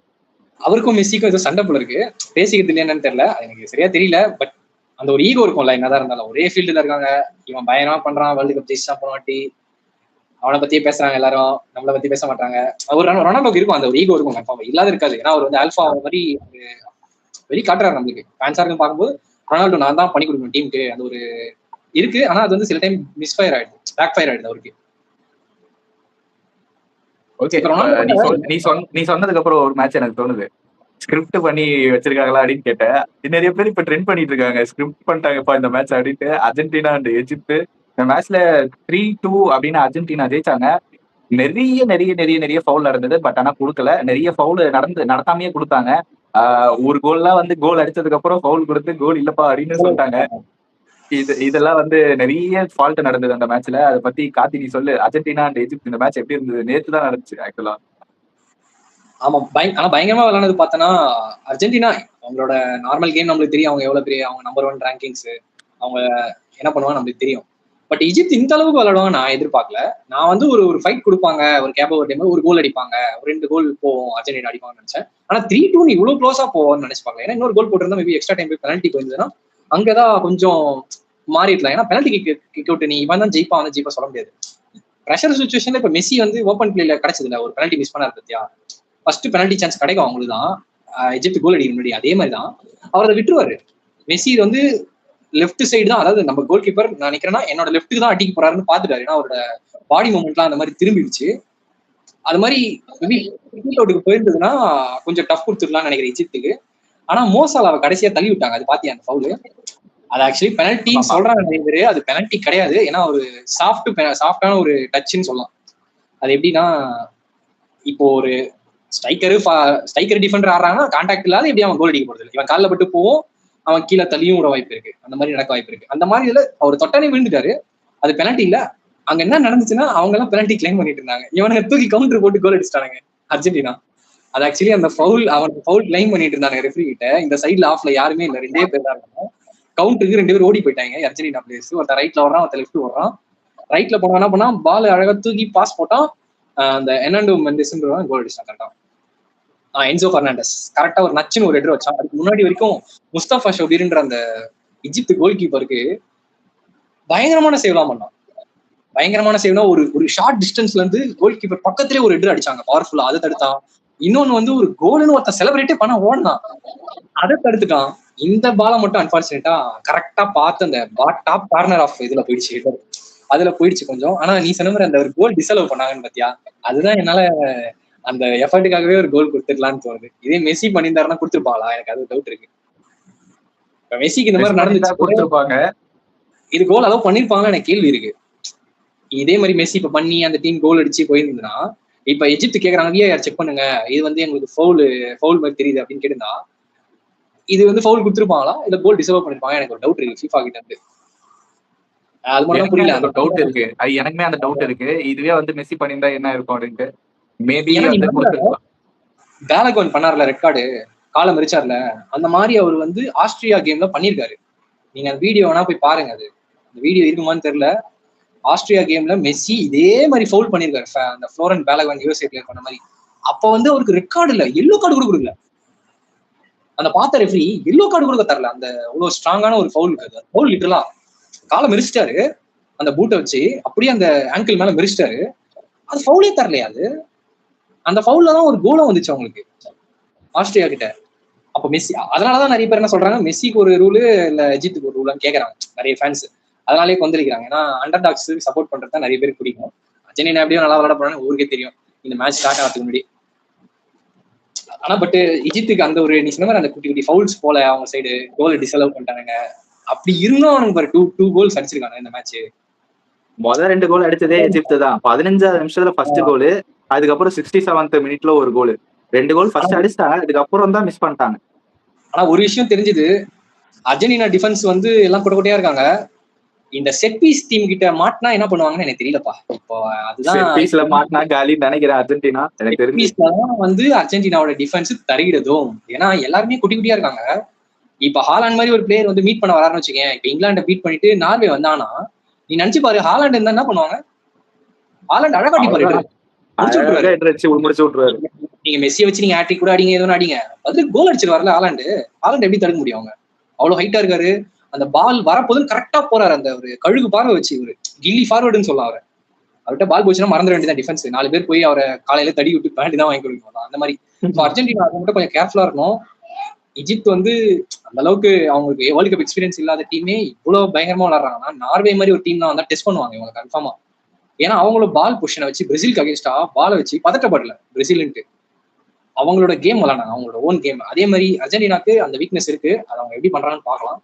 அவருக்கும் மெஸ்ஸிக்கும் ஏதோ சண்டை போல இருக்கு, பேசிக்கிறது இல்லையான்னு தெரியல, எனக்கு சரியா தெரியல. பட் அந்த ஒரு ஈகோ இருக்கும்ல, என்னதான் இருந்தாலும் ஒரே ஃபீல்டுல இருக்காங்க. இவன் பயங்கரமா பண்றான், வேர்ல்டு கப் ஜெயிச்சா போனாட்டி அவனை பத்தியே பேசுறாங்க எல்லாரும், நம்மளை பத்தி பேச மாட்டாங்க. ஒரு ரொனால்டோக்கு இருக்கும் அந்த ஒரு ஈகோ இருக்கும், கன்ஃபார்ம் இல்லாத இருக்காது. ஏன்னா அவர் வந்து ஆல்ஃபா மாதிரி வெளி காட்டுறாரு நம்மளுக்கு. ஃபேன்ஸா இருக்கு பார்க்கும்போது ரொனால்டோ நான் தான் பண்ணி கொடுக்கணும் டீமுக்கு, அது ஒரு இருக்கு. ஆனா அது வந்து சில டைம் மிஸ்ஃபயர் ஆயிடுது, பேக் ஃபயர் ஆயிடுது அவருக்கு. ஓகே, நீ சொன்னதுக்கு அப்புறம் ஒரு மேட்ச் எனக்கு தோணுது, ஸ்கிரிப்ட் பண்ணி வச்சிருக்காங்களா அப்படின்னு கேட்டேன். நிறைய பேர் இப்ப ட்ரெண்ட் பண்ணிட்டு இருக்காங்க, ஸ்கிரிப்ட் பண்ணிட்டாங்கப்பா இந்த மேட்ச் அப்படின்ட்டு. அர்ஜென்டினா அண்ட் எஜிப்ட் இந்த மேட்ச்ல 3-2 அப்படின்னு அர்ஜென்டினா ஜெயிச்சாங்க. நிறைய நிறைய நிறைய நிறைய ஃபவுல் நடந்தது, பட் ஆனா கொடுக்கல. நிறைய ஃபவுல் நடத்தாமையே கொடுத்தாங்க. ஒரு கோல்லாம் வந்து கோல் அடிச்சதுக்கு அப்புறம் ஃபவுல் கொடுத்து கோல் இல்லப்பா அப்படின்னு சொல்லிட்டாங்க. இதெல்லாம் வந்து நிறைய ஃபால்ட் நடந்தது அந்த மேட்ச்ல. அதை பத்தி கார்த்தி நீ சொல்லு. அர்ஜென்டினா அண்ட் எஜிப்ட் இந்த மேட்ச் எப்படி இருந்தது? நேத்து தான் நடந்துச்சு ஆக்சுவலா. ஆமா, ஆனா பயங்கரமா விளையாடுறது பார்த்தனா அர்ஜென்டினா. அவங்களோட நார்மல் கேம் நம்மளுக்கு தெரியும், அவங்க எவ்வளவு பெரிய அவங்க நம்பர் 1 ரேங்கிங்ஸ், அவங்க என்ன பண்ணுவாங்க நம்மளுக்கு தெரியும். பட் எஜிப்த் இந்த அளவுக்கு விளையாடுவாங்க நான் எதிர்பார்க்கல. நான் வந்து ஒரு ஃபைட் கொடுப்பாங்க, ஒரு கேப் ஓவர் டைம் ஒரு கோல் அடிப்பாங்க, ஒரு 2 கோல் போவோம் அர்ஜென்டினா அடிப்பாங்கன்னு நினைச்சேன். ஆனா 3-2 இவ்வளவு க்ளோஸா போவோம்னு நினைச்சு பார்க்கல. ஏன்னா இன்னொரு கோல் போட்டிருந்தா மேபி எக்ஸ்ட்ரா டைம் பெனல்ட்டி போயிருந்ததுன்னா அங்கதான் கொஞ்சம் மாறி இருக்கலாம். ஏன்னா பெனல்ட்டி கிக் அவுட் நீ இவன் தான் ஜெயிப்பா சொல்ல முடியாது. ப்ரெஷர் சுச்சுவேஷன்ல இப்ப மெஸ்ஸி வந்து ஓப்பன் பிளேல கிடைச்சது இல்ல, ஒரு பெனல்ட்டி மிஸ் பண்ணாரு பத்தியா. ஃபர்ஸ்ட் பெனல்ட்டி சான்ஸ் கிடைக்கும் அவங்களுக்கு தான், எஜிப்ட் கோல் அடிக்க முன்னாடி. அதே மாதிரி தான் அவர் அதை விட்டுருவாரு. மெஸ்ஸி வந்து லெஃப்ட் சைடு தான், அதாவது நம்ம கோல் கீப்பர் நான் நினைக்கிறேன்னா என்னோட லெஃப்ட்டுக்கு தான் அடிக்க போறாருன்னு பாத்துட்டாரு. ஏன்னா அவரோட பாடி மூவ்மெண்ட்லாம் அந்த மாதிரி திரும்பிடுச்சு. அது மாதிரி அவுட்டுக்கு போயிருந்ததுன்னா கொஞ்சம் டஃப் கொடுத்துடலாம்னு நினைக்கிறேன் ஈஜிப்துக்கு. ஆனா மோசாலாவை கடைசியா தள்ளி விட்டாங்க. அது பாத்தியா அந்த ஃபவுல்? அது ஆக்சுவலி பெனல்ட்டின்னு சொல்றாங்க நிறைய பேரு. அது பெனல்ட்டி கிடையாது. ஏன்னா ஒரு சாஃப்டான ஒரு டச்சுன்னு சொல்லலாம். அது எப்படின்னா, இப்போ ஒரு ஸ்ட்ரைக்கர் டிஃபெண்டர் ஆடுறாங்கன்னா கான்டாக்ட் இல்லாத எப்படி அவன் கோல் அடிக்க போறது? இவன் காலில் பட்டு போவோம், அவன் கீழே தள்ளியும் விட வாய்ப்பு இருக்கு. அந்த மாதிரி நடக்க வாய்ப்பு இருக்கு. அந்த மாதிரி இதுல அவர் தொட்டானே விழுந்துட்டாரு. அது பெனல்ட்டி இல்ல. அங்க என்ன நடந்துச்சுன்னா அவங்க எல்லாம் பெனல்ட்டி கிளைம் பண்ணிட்டு இருந்தாங்க. இவனை தூக்கி கவுண்டர் போட்டு கோல் அடிச்சிட்டாங்க அர்ஜென்டினா. அது ஆக்சுவலி அந்த அவன் ஃபவுல் கிளைம் பண்ணிட்டு இருந்தாங்க ரெஃப்ரி கிட்ட. இந்த சைட்ல ஆஃப்ல யாருமே இல்ல, 2 பேர் தான் இருந்தாங்க. கவுண்டருக்கு 2 பேர் ஓடி போயிட்டாங்க அர்ஜென்டினா பிளேயர்ஸ். ஒருத்தர் ரைட்ல வர்றான், ஒருத்தர் லெஃப்ட் வர்றான். ரைட்ல போனா என்ன பண்ணா, பால் அழகா தூக்கி பாஸ் போட்டான். அந்த எர்னாண்டோ மெண்டேஸ்ன்றவன் கோல் அடிச்சான் கரெக்டா. என்சோ பெர்னாண்டஸ் கரெக்டா ஒரு நச்சுன்னு ஒரு ஹெடர் வச்சான். அதுக்கு முன்னாடி வரைக்கும் முஸ்தபா ஷோபீர்ன்ற அந்த இஜிப்த் கோல் கீப்பருக்கு பயங்கரமான சேவ்லாம் பண்ணான். பயங்கரமான சேவ்னா ஒரு ஷார்ட் டிஸ்டன்ஸ்ல இருந்து கோல் கீப்பர் பக்கத்திலே ஒரு ஹெடர் அடிச்சாங்க பவர்ஃபுல்லா. அதை தடுத்தான். இன்னொன்னு வந்து ஒரு கோல்னு ஒருத்தன் செலிப்ரேட்டே பண்ண ஓடனான், அதை தடுத்துட்டான். இந்த பாலை மட்டும் அன்பார்ச்சுனேட்டா கரெக்டா பார்த்து அந்த டாப் கார்னர் ஆஃப் இதுல போயிடுச்சு, அதுல போயிடுச்சு கொஞ்சம். ஆனா நீ சொன்ன மாதிரி அந்த ஒரு கோல் டிசர்வ் பண்ணாங்கன்னு பாத்தியா, அதுதான் என்னால அந்த எஃபர்ட்டுக்காகவே ஒரு கோல் கொடுத்துடலான்னு தோணுது. இதே மெஸ்ஸி பண்ணியிருந்தாருன்னா கொடுத்துருப்பாங்களா? எனக்கு அது டவுட் இருக்கு. இப்ப மெஸ்ஸிக்கு இந்த மாதிரி நடந்துச்சு கொடுத்துருப்பாங்க, இது கோல் அளவு பண்ணிருப்பாங்களா எனக்கு கேள்வி இருக்கு. இதே மாதிரி மெஸ்ஸி இப்ப பண்ணி அந்த டீம் கோல் அடிச்சு போயிருந்ததுன்னா, இப்ப எஜிப்து கேக்குறாங்க விஆர் செக் பண்ணுங்க, இது வந்து எங்களுக்கு ஃபவுல் மாதிரி தெரியுது அப்படின்னு கேட்டுனா, இது வந்து ஃபவுல் கொடுத்துருப்பாங்களா இல்ல கோல் டிசர்வ் பண்ணிருப்பாங்க? எனக்கு ஒரு டவுட் இருக்கு FIFA கிட்ட இருந்து. அது மட்டும் புரியல. அந்த டவுட் இருக்கு. எனக்குமே அந்த டவுட் இருக்கு. இதுவே வந்து மெஸ்ஸி பண்ணியிருந்தா என்ன இருக்கும் அப்படின்ட்டு. மேபி வந்து கொடுத்துருக்கலாம். பேலகோன் பண்ணார்ல ரெட் கார்டு, காலை மறிச்சார்ல, அந்த மாதிரி அவர் வந்து ஆஸ்திரியா கேம்ல பண்ணிருக்காரு. நீங்க அந்த வீடியோ வேணா போய் பாருங்க. அது அந்த வீடியோ இருக்குமான்னு தெரியல. ஆஸ்திரியா கேம்ல மெஸ்ஸி இதே மாதிரி ஃபவுல் பண்ணிருக்காரு, அந்த ஃப்ளோரன் பேலகோன் யூஎஸ்ஏ பிளேயர் பண்ண மாதிரி. அப்ப வந்து அவருக்கு ரெட் கார்டு இல்ல, எல்லோ கார்டு கூட கொடுக்கல. அந்த பார்த்த ரெஃப்ரி எல்லோ கார்டு கொடுக்க தரல. அந்த அவ்வளவு ஸ்ட்ராங்கான ஒரு ஃபவுலுக்கு ஃபவுல் லிட்டரலா காலை மெரிச்சிட்டாரு, அந்த பூட்டை வச்சு அப்படியே அந்த ஆங்கிள் மேல மெரிச்சிட்டாரு. அது ஃபவுலே தரலையா? அது அந்த ஃபவுல்ல தான் ஒரு கோலும் வந்துச்சு அவங்களுக்கு ஆஸ்திரியா கிட்ட. அப்ப மெஸ்ஸி, அதனாலதான் நிறைய பேர் என்ன சொல்றாங்க, மெஸ்ஸிக்கு ஒரு ரூலு இல்ல எஜிப்துக்கு ஒரு ரூலான்னு கேக்குறாங்க நிறைய ஃபேன்ஸ். அதனாலே கொந்தளிக்கிறாங்க. ஏன்னா அண்டர் டாக்ஸ் சப்போர்ட் பண்றதா நிறைய பேருக்கு பிடிக்கும். அர்ஜென்டினா எப்படியும் நல்லா விளையாட போறான்னு ஊருக்கே தெரியும் இந்த மேட்ச் ஸ்டார்ட் ஆகிறதுக்கு முன்னாடி. ஆனா பட் எஜிப்துக்கு அந்த ஒரு நீ சொன்ன மாதிரி அந்த குட்டி குட்டி ஃபவுல்ஸ் போல அவங்க சைடு கோல் டிசலவ் பண்ணிட்டாங்க. அப்படி இருந்தும் அவனுக்கு பாரு டூ கோல்ஸ் அடிச்சிருக்காங்க இந்த மேட்ச். முதல் 2 கோல் அடிச்சதே எஜிப்து தான். 15வது நிமிஷத்துல ஃபர்ஸ்ட் கோல், அதுக்கப்புறம் 67th மினிட்ல ஒரு கோல். 2 கோல் ஃபர்ஸ்ட் அடிச்சிட்டாங்க, அதுக்கப்புறம் தான் மிஸ் பண்ணிட்டாங்க. ஆனா ஒரு விஷயம் தெரிஞ்சது, அர்ஜென்டினா டிஃபென்ஸ் வந்து எல்லாம் கொட்டையா இருக்காங்க. இந்த செட் பீஸ் டீம் கிட்ட மாட்டினா என்ன பண்ணுவாங்கன்னு எனக்கு தெரியலப்பா. இப்போ அதுதான் செட் பீஸ்ல மாட்டினா காலின்னு நினைக்கிறேன் அர்ஜென்டினா. எனக்கு தெரிஞ்சு வந்து அர்ஜென்டினாவோட டிஃபென்ஸ் தருகிறதும். ஏன்னா எல்லாருமே குட்டி குட்டியா இருக்காங்க. இப்ப ஹாலாண்ட் மாதிரி ஒரு பிளேயர் வந்து மீட் பண்ண வராருன்னு வச்சுக்கேன். இப்ப இங்கிலாண்டை பீட் பண்ணிட்டு நார்வே வந்தானா, நீ நினைச்சு பாரு ஹாலாண்ட் இருந்தா என்ன பண்ணுவாங்க? ஹாலாண்ட் அழகா அடிப்பாரு, முடிச்சு விட்டுருவாரு. நீங்க மெஸ்ஸியை வச்சு நீங்க ஹேட்ரிக் கூட அடிங்க, எதுவும் அடிங்க, அது கோல் அடிச்சிருவாருல ஹாலாண்ட். ஹாலாண்ட் எப்படி தடுக்க முடியும்? அவங்க அவ்வளவு ஹைட்டா இருக்காரு. அந்த பால் வரப்போதுன்னு கரெக்டா போறாரு. அந்த ஒரு கழுகு பார்வை வச்சு ஒரு கில்லி ஃபார்வர்டுன்னு சொல்லலாம். அவர்கிட்ட பால் போச்சுன்னா மறந்துட வேண்டியதான் டிஃபென்ஸ். 4 பேர் போய் அவரை காலையில தடி விட்டு பேண்டி தான் வாங்கி கொடுக்கணும் அந்த மாதிரி. அர்ஜென்டினா அதை மட்டும் கொஞ்சம் கேர்ஃபுல்லா இருக்கணும். இஜிப்த் வந்து அந்த அளவுக்கு அவங்களுக்கு வேர்ல்டு கப் எக்ஸ்பீரியன்ஸ் இல்லாத டீமே இவ்வளவு பயங்கரமா விளையாடுறாங்கன்னா, நார்வே மாதிரி ஒரு டீம் தான் வந்தா டெஸ்ட் பண்ணுவாங்க இவங்க கன்ஃபார்மா. ஏன்னா அவங்களும் பால் பொசிஷனை வச்சு பிரேசிலுக்கு அகேன்ஸ்டா பாலை வச்சு பதட்டப்படல பிரேசில்ன்ட்டு. அவங்களோட கேம் விளையாடாங்க, அவங்களோட ஓன் கேம். அதே மாதிரி அர்ஜென்டினாக்கு அந்த வீக்னஸ் இருக்கு. அதை அவங்க எப்படி பண்றாங்கன்னு பார்க்கலாம்.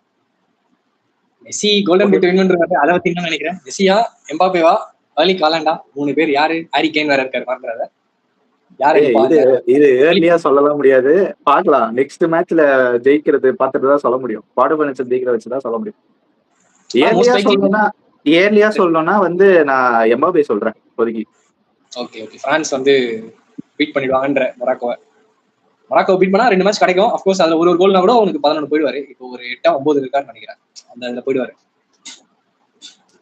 மெஸ்ஸி கோல்டன் பூட் வின் பண்றது அதை பத்தி என்ன நினைக்கிறேன்? மெஸ்ஸியா, எம்பாப்பேவா, ஏர்லிங் ஹாலண்டா? 3 பேர் யாரு? ஹாரி கேன் வேற இருக்காரு பாக்குறத. இது ஏர்லியா சொல்லலாம் முடியாது, பாக்கலாம். நெக்ஸ்ட் மேட்ச்ல ஜெயிக்கிறது பார்த்துட்டு தான் சொல்ல முடியும். குவார்டர் ஃபைனல்ஸ் ஜெயிக்கிற வச்சுதான் சொல்ல முடியும். ஏர்லியா சொல்லணும்னா வந்து நான் எம்பாப்பே சொல்றேன் இப்போதைக்கு. ஓகே ஓகே, பிரான்ஸ் வந்து பீட் பண்ணிடுவாங்கன்ற மொராக்கோ பீட் பண்ணா 2 மேட்ச் கிடைக்கும். அஃப்கோர்ஸ் அதுல ஒரு கோல்னா கூட உனக்கு 11 போயிடுவாரு. இப்போ ஒரு 8-9 இருக்காருன்னு நினைக்கிறேன். அந்த இதுல போயிடுவாரு.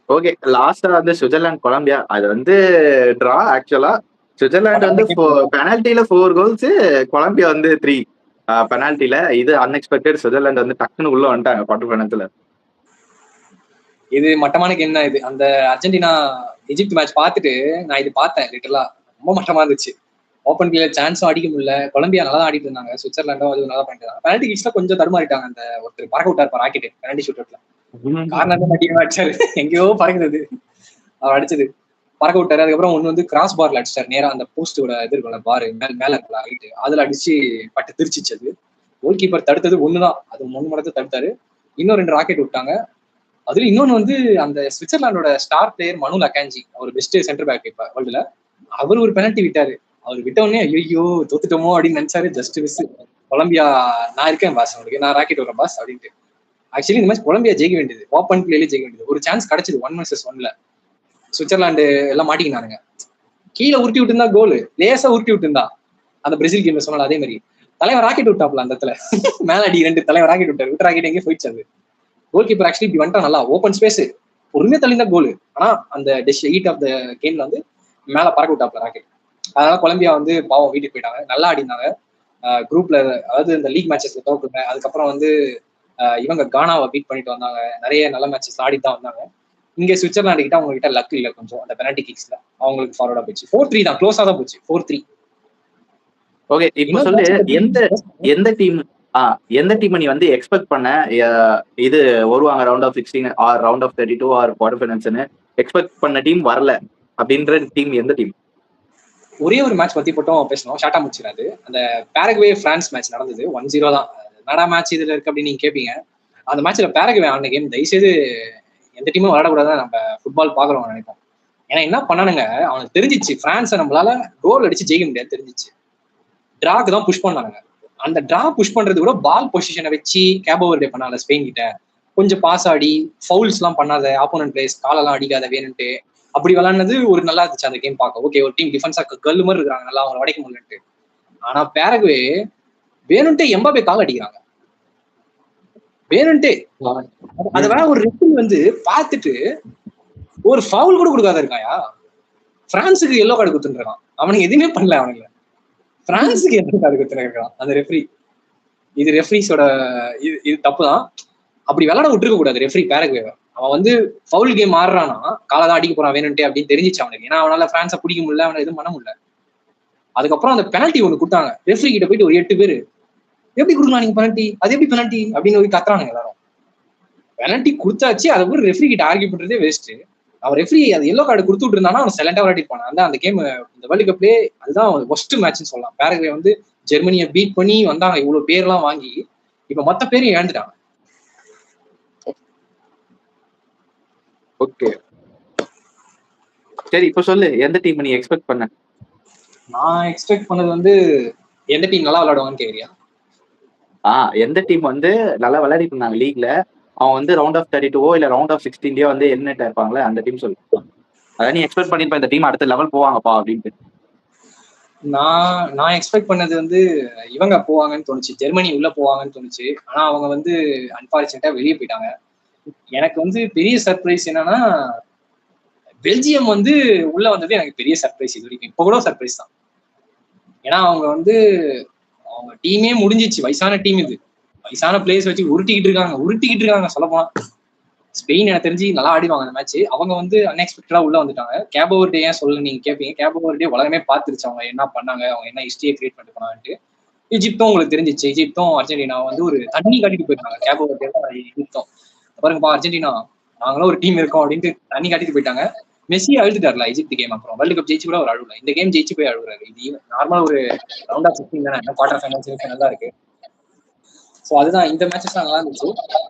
ஓகே, லாஸ்டா வந்து சுவிட்சர்லாந்து கொலம்பியா, அது வந்து டிரா. ஆக்சுவலா சுவிட்சர்லாந்து வந்து பெனால்டில 4 கோல்ஸ், கொலம்பியா வந்து 3 பெனால்டில. இது அன்எக்ஸ்பெக்டட். சுவிட்சர்லாந்து வந்து டக்குன்னு உள்ள வந்துட்டாங்க குவார்டர் ஃபைனல்ஸ்ல. இது மட்டமான கேம் தான் இது. அந்த அர்ஜென்டினா எஜிப்த் மேட்ச் பார்த்துட்டு நான் இது பார்த்தேன். லிட்டரலா ரொம்ப மட்டமா இருந்துச்சு. ஓப்பன் பிளேயர் சான்ஸும் அடிக்க முடியல. கொலம்பியா நல்லா ஆடிட்டு இருந்தாங்க, சுவிட்சர்லாண்டும் அது நல்லா பண்ணிட்டு இருந்தாங்க. பெனால்டி கிக்ஸ்ல கொஞ்சம் தடுமாறிட்டாங்க. அந்த ஒருத்தர் பறக்க விட்டார் ராக்கெட் பெனால்டி ஷூட் அவுட்ல. கார்னர் அடிக்க அடிச்சாரு, எங்கேயோ பறக்குது அவர் அடிச்சது, பறக்க விட்டாரு. அதுக்கப்புறம் ஒண்ணு வந்து கிராஸ் பார்ல அடிச்சிட்டாரு, நேரா அந்த போஸ்டோட இது இருக்குல்ல பாரு மேல இருக்கல ஹைட், அதுல அடிச்சு பட்டு திருச்சிச்சு. அது கோல் கீப்பர் தடுத்தது ஒண்ணுதான், அது ஒண்ணு மட்டும் தடுத்தாரு. இன்னும் 2 ராக்கெட் விட்டாங்க. அதுல இன்னொன்னு வந்து அந்த சுவிட்சர்லாண்டோட ஸ்டார் பிளேயர் மனு லக்காஞ்சி, அவர் பெஸ்ட் சென்டர் பேக் இப்ப வேர்ல்டுல, அவர் ஒரு பெனல்ட்டி விட்டாரு. அவர் விட்ட உடனே ஐயோ தோத்துட்டோமோ அப்படின்னு நினைச்சாரு. Just miss. கொலம்பியா நான் இருக்கேன் பாஸ், உங்களுக்கு நான் ராக்கெட் வரேன் பாஸ் அப்படின்ட்டு. ஆக்சுவலி இந்த மாதிரி கொலம்பியா ஜெயிக்க வேண்டியது, ஓப்பன் பிளேல ஜெயிக்க வேண்டியது. ஒரு சான்ஸ் கிடைச்சது 1 vs 1ல, சுவிட்சர்லாந்து எல்லாம் மாட்டிக்கினானுங்க. கீழே உருட்டி விட்டு இருந்தா கோல், லேசா உருட்டி விட்டு இருந்தா அந்த பிரேசில் கேம்ல சொன்னால அதே மாதிரி தலைவர் ராக்கெட் விட்டாப்ல அந்த இடத்துல. மேல அடி 2 தலைவர் ராக்கெட் விட்டாரு, விட்டு ராக்கெட் எங்கே போயிடுச்சு. அது கோல் கீப்பர் ஆக்சுவலி இப்படி வந்துட்டா நல்லா ஓப்பன் ஸ்பேஸ், பொறுமையா தள்ளிந்தா கோல். ஆனா அந்த ஹீட் ஆஃப் த கேம்ல வந்து மேல பறக்க விட்டாப்ல ராக்கெட். அதனால கொலம்பியா வந்து பாவம் வீட்டுக்கு போயிட்டாங்க. நல்லா ஆடினாங்க குரூப்ல, அதாவது இந்த லீக் மேட்சஸ்ல தோக்குங்க. அதுக்கப்புறம் வந்து இவங்க கானாவை பீட் பண்ணிட்டு வந்தாங்க. நிறைய நல்ல மேட்சஸ் ஆடிட்டு தான் வந்தாங்க. இங்க சுவிட்சர்லாந்து கிட்ட அவங்க கிட்ட லக் இல்ல கொஞ்சம், அந்த பெனல்டி கிக்ஸ்ல அவங்களுக்கு ஃபார்வர்டா போச்சு. 4-3 தான், க்ளோஸா தான் போச்சு 4-3. ஓகே, இப்போ சொல்லு, எந்த எந்த டீம் எந்த டீம் நீ வந்து எக்ஸ்பெக்ட் பண்ண இது வருவாங்க round of 16 or round of 32 or quarter ஃபைனல்ஸ்னு எக்ஸ்பெக்ட் பண்ண டீம் வரல அப்படின்ற டீம் எந்த டீம்? ஒரே ஒரு மேட்ச் பத்தி மட்டும் பேசணும், ஷார்ட்டா முடிச்சிடாது. அந்த பாரகுவே பிரான்ஸ் மேட்ச் நடந்தது, 1-0 தான். நடா மேட்ச் இதுல இருக்கு அப்படின்னு நீங்க கேட்பீங்க. அந்த மேட்ச்ல பாரகுவே ஆன கேம் தயவுசெய்து எந்த டீமும் விளையாடக்கூடாதான் நம்ம ஃபுட்பால் பாக்குறோம் நினைப்போம். ஏன்னா என்ன பண்ணானுங்க, அவனுக்கு தெரிஞ்சிச்சு பிரான்ஸை நம்மளால கோல் அடிச்சு ஜெயிக்க முடியாது தெரிஞ்சிச்சு. டிராக்கு தான் புஷ் பண்ணானுங்க. அந்த டிரா புஷ் பண்றது கூட பால் பொசிஷனை வச்சு கேபோ வர்டே பண்ணால ஸ்பெயின் கிட்ட, கொஞ்சம் பாஸ் ஆடி ஃபவுல்ஸ் எல்லாம் பண்ணாத, ஆப்போனன்ட் பிளேயர்ஸ் காலெல்லாம் அடிக்காத வேணும்ட்டு அப்படி விளையாடுனது ஒரு நல்லா இருந்துச்சு அந்த கேம் பார்க்க. ஓகே, ஒரு டீம் டிஃபென்ஸா கல்லு மாதிரி இருக்காங்க, நல்லா அவங்க உடைக்க முடியலன்ட்டு. ஆனா பேரகுவே வேணும்ட்டே எம்பாபே கால் அடிக்கிறாங்க, வேணும்ட்டே. அத வேற ஒரு ரெஃபரி வந்து பார்த்துட்டு ஒரு ஃபவுல் கூட கொடுக்காத இருக்காயா. பிரான்ஸுக்கு எல்லோ கார்டு கொடுத்துருக்கான், அவனுக்கு எதுவுமே பண்ணல. அவனுக்கு பிரான்ஸுக்கு எல்லோ கார்டு கொடுத்துருக்கான் அந்த ரெஃபரி. இது ரெஃபரிஸோட இது தப்பு தான். அப்படி விளையாட விட்டுருக்க கூடாது ரெஃபரி பேரகுவே. அவன் வந்து ஃபவுல் கேம் ஆடுறானா காலதான் அடிக்க போறான் வேணும்ட்டே அப்படின்னு தெரிஞ்சிச்சு அவனுக்கு. ஏன்னா அவனால பிரான்ஸை பிடிக்க முடியல, அவனை எதுவும் பண்ண முடியல. அதுக்கப்புறம் அந்த பெனல்ட்டி ஒண்ணு கொடுத்தாங்க, ரெஃபரி கிட்ட போயிட்டு ஒரு 8 பேரு எப்படி கொடுக்கலாம் நீங்க பெனல்ட்டி, அது எப்படி பெனல்ட்டி அப்படின்னு கத்துறானுங்க எல்லாரும். பெனல்ட்டி கொடுத்தாச்சு, அதை கூட ரெஃபரி கிட்ட ஆர்கியூ பண்றதே வேஸ்ட். அவன் ரெஃபரி அது எல்லோ கார்டு கொடுத்துட்டு இருந்தானா அவன் சைலண்டா விளையாடிப்பான். அந்த கேம் இந்த வேர்ல்டு கப்லேயே அதுதான் ஒஸ்ட் மேட்ச்னு சொல்லலாம். பேரகுவே வந்து ஜெர்மனியை பீட் பண்ணி வந்தாங்க, இவ்வளவு பேர்லாம் வாங்கி, இப்ப மொத்த பேரையும் இழந்துட்டாங்க. ஓகே சரி, இப்ப சொல்லு, எந்த டீம் நீ எக்ஸ்பெக்ட் பண்ண? நான் எக்ஸ்பெக்ட் பண்ணது வந்து எந்த டீம் நல்லா விளையாடுவாங்கன்னு கேக்குறியா? எந்த டீம் வந்து நல்லா விளையாடிட்டு இருந்தாங்க லீக்ல, அவன் வந்து ரவுண்ட் ஆஃப் 32 இல்ல ரவுண்ட் ஆஃப் 16 வந்து எலிமினேட் ஆயிருப்பாங்களே அந்த டீம் சொல்லு. அதான் நீ எக்ஸ்பெக்ட் பண்ணிருப்ப இந்த டீம் அடுத்த லெவல் போவாங்கப்பா அப்படின்ட்டு. நான் எக்ஸ்பெக்ட் பண்ணது வந்து இவங்க போவாங்கன்னு தோணுச்சு, ஜெர்மனி உள்ள போவாங்கன்னு தோணுச்சு. ஆனா அவங்க வந்து அன்பார்ச்சுனேட்டா வெளியே போயிட்டாங்க. எனக்கு வந்து பெரிய சர்ப்ரைஸ் என்னன்னா பெல்ஜியம் வந்து உள்ள வந்தது எனக்கு பெரிய சர்ப்ரைஸ். இது வரைக்கும் இப்ப கூட சர்ப்ரைஸ் தான். ஏன்னா அவங்க வந்து அவங்க டீமே முடிஞ்சிச்சு, வயசான டீம் இது, வயசான பிளேயர்ஸ் வச்சு உருட்டிக்கிட்டு இருக்காங்க சொல்ல போனா. ஸ்பெயின் எனக்கு தெரிஞ்சு நல்லா ஆடிவாங்க அந்த மேட்ச். அவங்க வந்து அன்எக்ஸ்பெக்டடா உள்ள வந்துட்டாங்க. கேபோ வர்டே ஏன் சொல்ல நீங்க கேட்பீங்க, கேபோ வர்டே உலகமே பார்த்துருச்சு அவங்க என்ன பண்ணாங்க, அவங்க என்ன ஹிஸ்டரியை கிரியேட் பண்ணிட்டு போனாங்கன்ட்டு. ஈஜிப்தும் உங்களுக்கு தெரிஞ்சிச்சு, ஈஜிப்தும் அர்ஜென்டினா வந்து ஒரு தண்ணி காட்டிட்டு போயிருக்காங்க. கேபோ வர்டே ஈஜிப்தும் பாருங்கப்பா அர்ஜென்டினா நாங்களும் ஒரு டீம் இருக்கோம் அப்படின்ட்டு தண்ணி காட்டிட்டு போயிட்டாங்க. மெஸ்ஸி அழுதுட்டார்ல ஈஜிப்ட் கேம், அப்புறம் வேர்ல்டு கப் ஜெயிச்சு கூட ஒரு அழுவல, இந்த கேம் ஜெயிச்சு போய் அழுகுறாரு. இது நார்மலா ஒரு ரவுண்ட் ஆஃப் 16 தானே, குவார்டர் ஃபைனல் செமிஃபைனல் தான் இருக்கு. ஸோ அதுதான் இந்த மேட்சஸ் நல்லா இருந்துச்சு.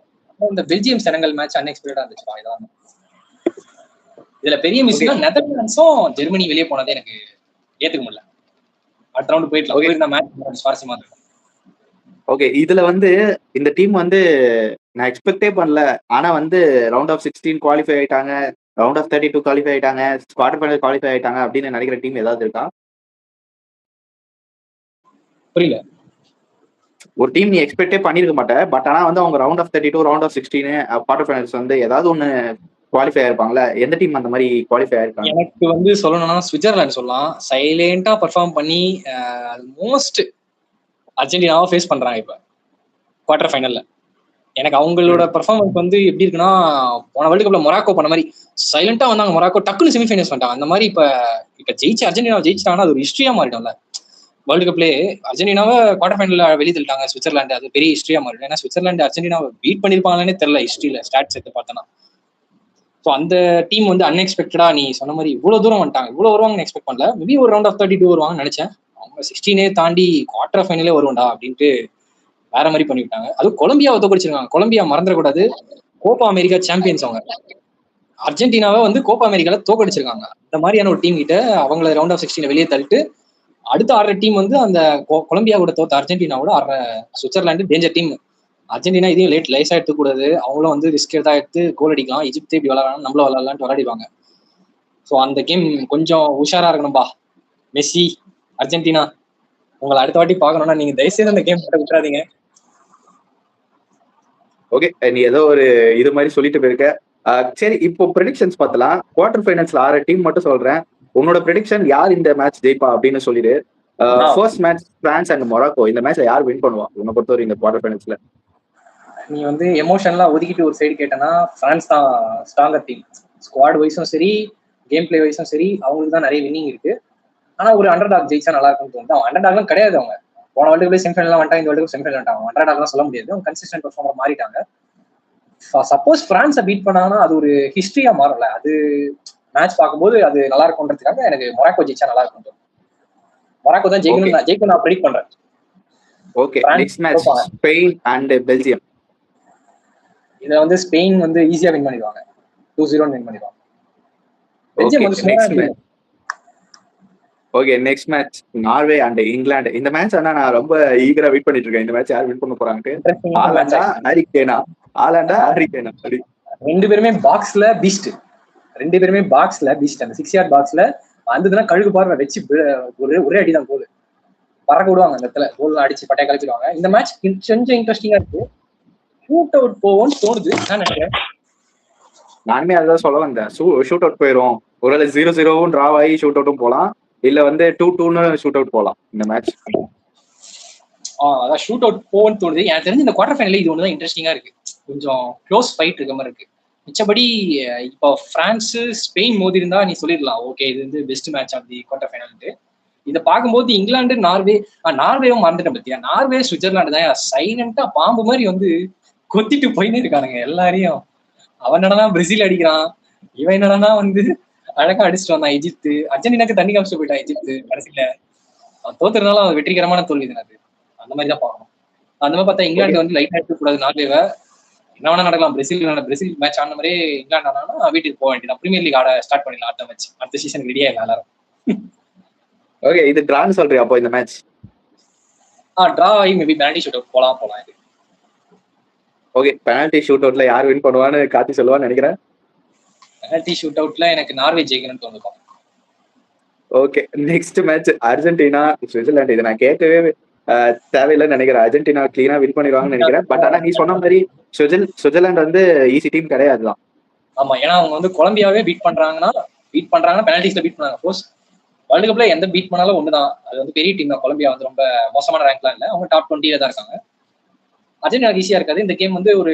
இந்த பெல்ஜியம் செனகல் மேட்ச் அன்எக்ஸ்பெக்டடா இருந்துச்சு. இதான் இதுல பெரிய மிஸ்னா நெதர்லாண்ட்ஸும் ஜெர்மனி வெளியே போனதே எனக்கு ஏத்துக்க முடியல. அடுத்த ரவுண்ட் போயிட்டு இந்த மேட்ச் சுவாரஸ்யமா இருக்கும். ஓகே, இதுல வந்து இந்த டீம் வந்து நான் எக்ஸ்பெக்டே பண்ணல, ஆனா வந்து ரவுண்ட் ஆஃப் 16 குவாலிஃபை ஆயிட்டாங்க, ரவுண்ட் ஆஃப் 32 குவாலிஃபை ஆயிட்டாங்க, குவார்டர் ஃபைனல் குவாலிஃபை ஆயிட்டாங்க அப்படின்னு நினைக்கிற டீம் ஏதாவது இருக்கா? புரியல. ஒரு டீம் நீ எக்ஸ்பெக்டே பண்ணிருக்க மாட்டேன், பட் ஆனா வந்து அவங்க round of 32 round of 16 quarter finals வந்து ஏதாவது ஒண்ணு குவாலிஃபை ஆயிருப்பாங்களா? எந்த டீம் அந்த மாதிரி குவாலிஃபை ஆயிருக்காங்க? எனக்கு வந்து சொல்லணும்னா சுவிட்சர்லாந்து சொல்லலாம். சைலண்டா பெர்ஃபார்ம் பண்ணி மோஸ்ட் அர்ஜென்டினாவை ஃபேஸ் பண்றாங்க இப்ப குவார்டர் ஃபைனல்ல. எனக்கு அவங்களோட பெர்ஃபார்மன்ஸ் வந்து எப்படி இருக்குன்னா, போன வேர்ல்டு கப்ல மொராக்கோ பண்ண மாதிரி சைலண்டா வந்தாங்க, மொராக்கோ டக்குன்னு செமிஃபைனல்ஸ் வந்துட்டாங்க. அந்த மாதிரி இப்ப ஜெயிச்சு அர்ஜென்டினா ஜெயிச்சிட்டாங்கன்னா அது ஒரு ஹிஸ்டரியா மாறிடும்ல. வேர்ல்டு கப்லேயே அர்ஜென்டினாவை குவார்டர் ஃபைனல்ல வெளியே தள்ளிட்டாங்க சுவிட்சர்லாந்து. அது பெரிய ஹிஸ்டரியா மாறிடும். ஏன்னா சுவிட்சர்லாந்து அர்ஜென்டினாவை பீட் பண்ணிருப்பாங்கன்னே தெரியல ஹிஸ்டரியில ஸ்டாட்ஸ் எடுத்து பார்த்தோன்னா. ஸோ அந்த டீம் வந்து அன்எக்ஸ்பெக்டடா நீ சொன்ன மாதிரி இவ்வளவு தூரம் வந்துட்டாங்க, இவ்வளவு வருவாங்கன்னு எக்ஸ்பெக்ட் பண்ணல. மேபி ஒரு ரவுண்ட் ஆஃப் 32 வருவாங்கன்னு நினைச்சேன். அவங்க 16 தாண்டி குவார்டர் ஃபைனலே வருவாண்டா அப்படின்ட்டு வேற மாதிரி பண்ணிவிட்டாங்க. அதுவும் கொலம்பியாவை தோக்கடிச்சிருக்காங்க. கொலம்பியா மறந்துடக்கூடாது, கோப்பா அமெரிக்கா சாம்பியன்ஸ் அவங்க. அர்ஜென்டினாவை வந்து கோப்பா அமெரிக்கால தோக்கடிச்சிருக்காங்க. இந்த மாதிரியான ஒரு டீம் கிட்ட அவங்கள ரவுண்ட் ஆஃப் 16 வெளியே தள்ளிட்டு அடுத்த ஆடுற டீம் வந்து அந்த கொலம்பியா கூட தோத்த அர்ஜென்டினாவோட ஆடுற சுவிட்சர்லாந்து டேஞ்சர் டீம். அர்ஜென்டினா இதையும் லேஸா எடுத்துக்கூடாது. அவங்களும் வந்து ரிஸ்க் தான் எடுத்து கோல் அடிக்கலாம். எஜிப்தே இப்படி விளாடலாம், நம்மளும் விளாடலான்ட்டு விளையாடிவாங்க. ஸோ அந்த கேம் கொஞ்சம் உஷாரா இருக்கணும்பா. மெஸ்ஸி, அர்ஜென்டினா, உங்களை அடுத்த வாட்டி பார்க்கணும்னா நீங்க தயவுசெய்து அந்த கேம் விட்டுறாதீங்க. ஓகே, நீ ஏதோ ஒரு இது மாதிரி சொல்லிட்டு போயிருக்க. சரி, இப்போ ப்ரெடிக்ஷன்ஸ் பார்த்தலாம். குவார்டர் ஃபைனல்ஸ்ல 6 டீம் மட்டும் சொல்றேன். உன்னோட ப்ரெடிக்ஷன் யார் இந்த மேட்ச் ஜெயிப்பா அப்படின்னு சொல்லிடு. First match France and Morocco. இந்த மேட்ச்ல யார் வின் பண்ணுவா உன்னை பொறுத்தவரை இந்த குவார்டர் ஃபைனல்ஸ்ல? நீ வந்து எமோஷன்லாம் ஒதுக்கிட்டு ஒரு சைடு கேட்டனா பிரான்ஸ் தான் ஸ்ட்ராங்கர் டீம். ஸ்குவாட் வைஸும் சரி, கேம் பிளே வைஸும் சரி, அவங்களுக்கு தான் நிறைய வின்னிங் இருக்கு. ஆனா ஒரு அண்டர்டாக் ஜெயிச்சா நல்லா இருக்கும்னு தோணுது. அவங்க அண்டர்டாக்லாம் கிடையாது. அவங்க போன வேர்ல்டு கப்ல செமிஃபைனல் வந்துட்டாங்க, இந்த வேர்ல்டு கப் செமிஃபைனல் வந்துட்டாங்க. அண்டர்டாக்லாம் சொல்ல முடியாது. அவங்க கன்சிஸ்டன்ட் பெர்ஃபார்மர் மாறிட்டாங்க. சப்போஸ் பிரான்ஸை பீட் பண்ணாங்கன்னா அது ஒரு ஹிஸ்டரியா மாறல. அது மேட்ச் பார்க்கும்போது அது நல்லா இருக்கும்ன்றதுக்காக எனக்கு மொராக்கோ ஜெயிச்சா நல்லா இருக்கும். மொராக்கோ தான் ஜெயிக்கணும் நான் ப்ரெடிக்ட் பண்றேன். Okay, next match Spain and Belgium. இத வந்து ஸ்பெயின் வந்து ஈஸியா வின் பண்ணிடுவாங்க. 2-0 வின் பண்ணிடுவாங்க. பெல்ஜியம் வந்து okay, next match Norway and England. இந்த மேட்ச் ஆனா நான் ரொம்ப ஈகரா வெயிட் பண்ணிட்டு இருக்கேன். இந்த மேட்ச் யார் வின் பண்ண போறாங்க? ஆலண்டா ஹாரிகேனா? ஆலண்டா ஹாரிகேனா? ரெண்டு பேருமே பாக்ஸ்ல பீஸ்ட். ரெண்டு பேருமே பாக்ஸ்ல பீஸ்ட். அந்த 6 யார்ட் பாக்ஸ்ல வந்ததுன்னா கழுகு பார்வை வச்சு ஒரே அடிதான் கோல் பறக்க விடுவாங்க. அந்த இடத்துல கோல் அடிச்சு பட்டையை கழிச்சிடுவாங்க. இந்த மேட்ச் கொஞ்சம் இன்ட்ரெஸ்டிங்கா இருக்கு. ஷூட் அவுட் போவோம்னு தோணுது. நான் நினைக்கிறேன், நானுமே அதான் சொல்ல வந்தேன். ஷூட் அவுட் போயிடும். ஒருவேளை 0-0 டிராவ் ஆகி ஷூட் அவுட்டும் போலாம், இல்ல வந்து 2-2 ஷூட் அவுட் போலாம் இந்த மேட்ச். அதான் ஷூட் அவுட் போன்னு தோணுது. எனக்கு தெரிஞ்சு இந்த குவார்டர் ஃபைனல் இது ஒண்ணுதான் இன்ட்ரெஸ்டிங்கா இருக்கு. கொஞ்சம் க்ளோஸ் ஃபைட் இருக்க மாதிரி இருக்கு. மிச்சபடி இப்போ பிரான்ஸ் ஸ்பெயின் மோதி இருந்தா நீ சொல்லிடலாம், ஓகே இது வந்து best match of the quarter ஃபைனல்ட்டு. இதை பார்க்கும்போது இங்கிலாந்து நார்வேவும் மறந்துட்டேன் பத்தியா. நார்வே சுவிட்சர்லாந்து தான் சைலண்டா பாம்பு மாதிரி வந்து கொத்திட்டு போயினே இருக்கானுங்க எல்லாரையும். அவன் என்னடா பிரேசில் அடிக்கிறான், இவன் என்னடா வந்து அழகா அடிச்சுட்டு வந்தான் எஜிப்து. அர்ஜென்டினாக்கு தண்ணி காமிச்சு போயிட்டான் எஜிப்து. கடைசியில அவன் தோத்துறதுனால அவன் வெற்றிகரமான தோல்வி தானே அது. அந்த மாதிரி தான் பார்க்கணும். அந்த மாதிரி பார்த்தா இங்கிலாந்து வந்து லைட்டா எடுக்கக்கூடாது நார்வேவை. என்ன வேணா நடக்கலாம். பிரேசில் மேட்ச் ஆன மாதிரியே இங்கிலாந்து ஆனா வீட்டுக்கு போக வேண்டியதான். பிரீமியர் லீக் ஆட ஸ்டார்ட் பண்ணிடலாம் அடுத்த மேட்ச். அடுத்த சீசன் ரெடியா இல்லை எல்லாரும். ஓகே, இது டிரான்னு சொல்றியா அப்போ இந்த மேட்ச்? டிரா ஆகி மேபி பெனல்டி ஷூட் அவுட் போலாம் இது. ஓகே, பெனல்டி ஷூட் அவுட்ல யார் வின் பண்ணுவான்னு காத்தி சொல்லுவான்னு நினைக்கிறேன். பெனல்டி ஷூட் அவுட்ல எனக்கு நார்வே ஜெயிக்கணும்னு தோணுது. Okay, next match Argentina Switzerland. இதை நான் கேட்கவே தேவையில்லைன்னு நினைக்கிறேன். அர்ஜென்டினா கிளீனா வின் பண்ணிடுவாங்கன்னு நினைக்கிறேன். பட் ஆனா நீ சொன்ன மாதிரி சுவிட்சர்லாந்து வந்து ஈஸி டீம் கிடையாதுதான். ஆமா, ஏன்னா அவங்க வந்து கொலம்பியாவே பீட் பண்றாங்கன்னா பெனல்டிஸ்ல பீட் பண்ணாங்க. கோர்ஸ் வேர்ல்டு கப்ல எந்த பீட் பண்ணாலும் ஒண்ணுதான். அது வந்து பெரிய டீம் தான். கொலம்பியா வந்து ரொம்ப மோசமான ரேங்க்லாம் இல்லை. அவங்க டாப் 20 தான் இருக்காங்க. அர்ஜென்டினா ஈஸியா இருக்காது. இந்த கேம் வந்து ஒரு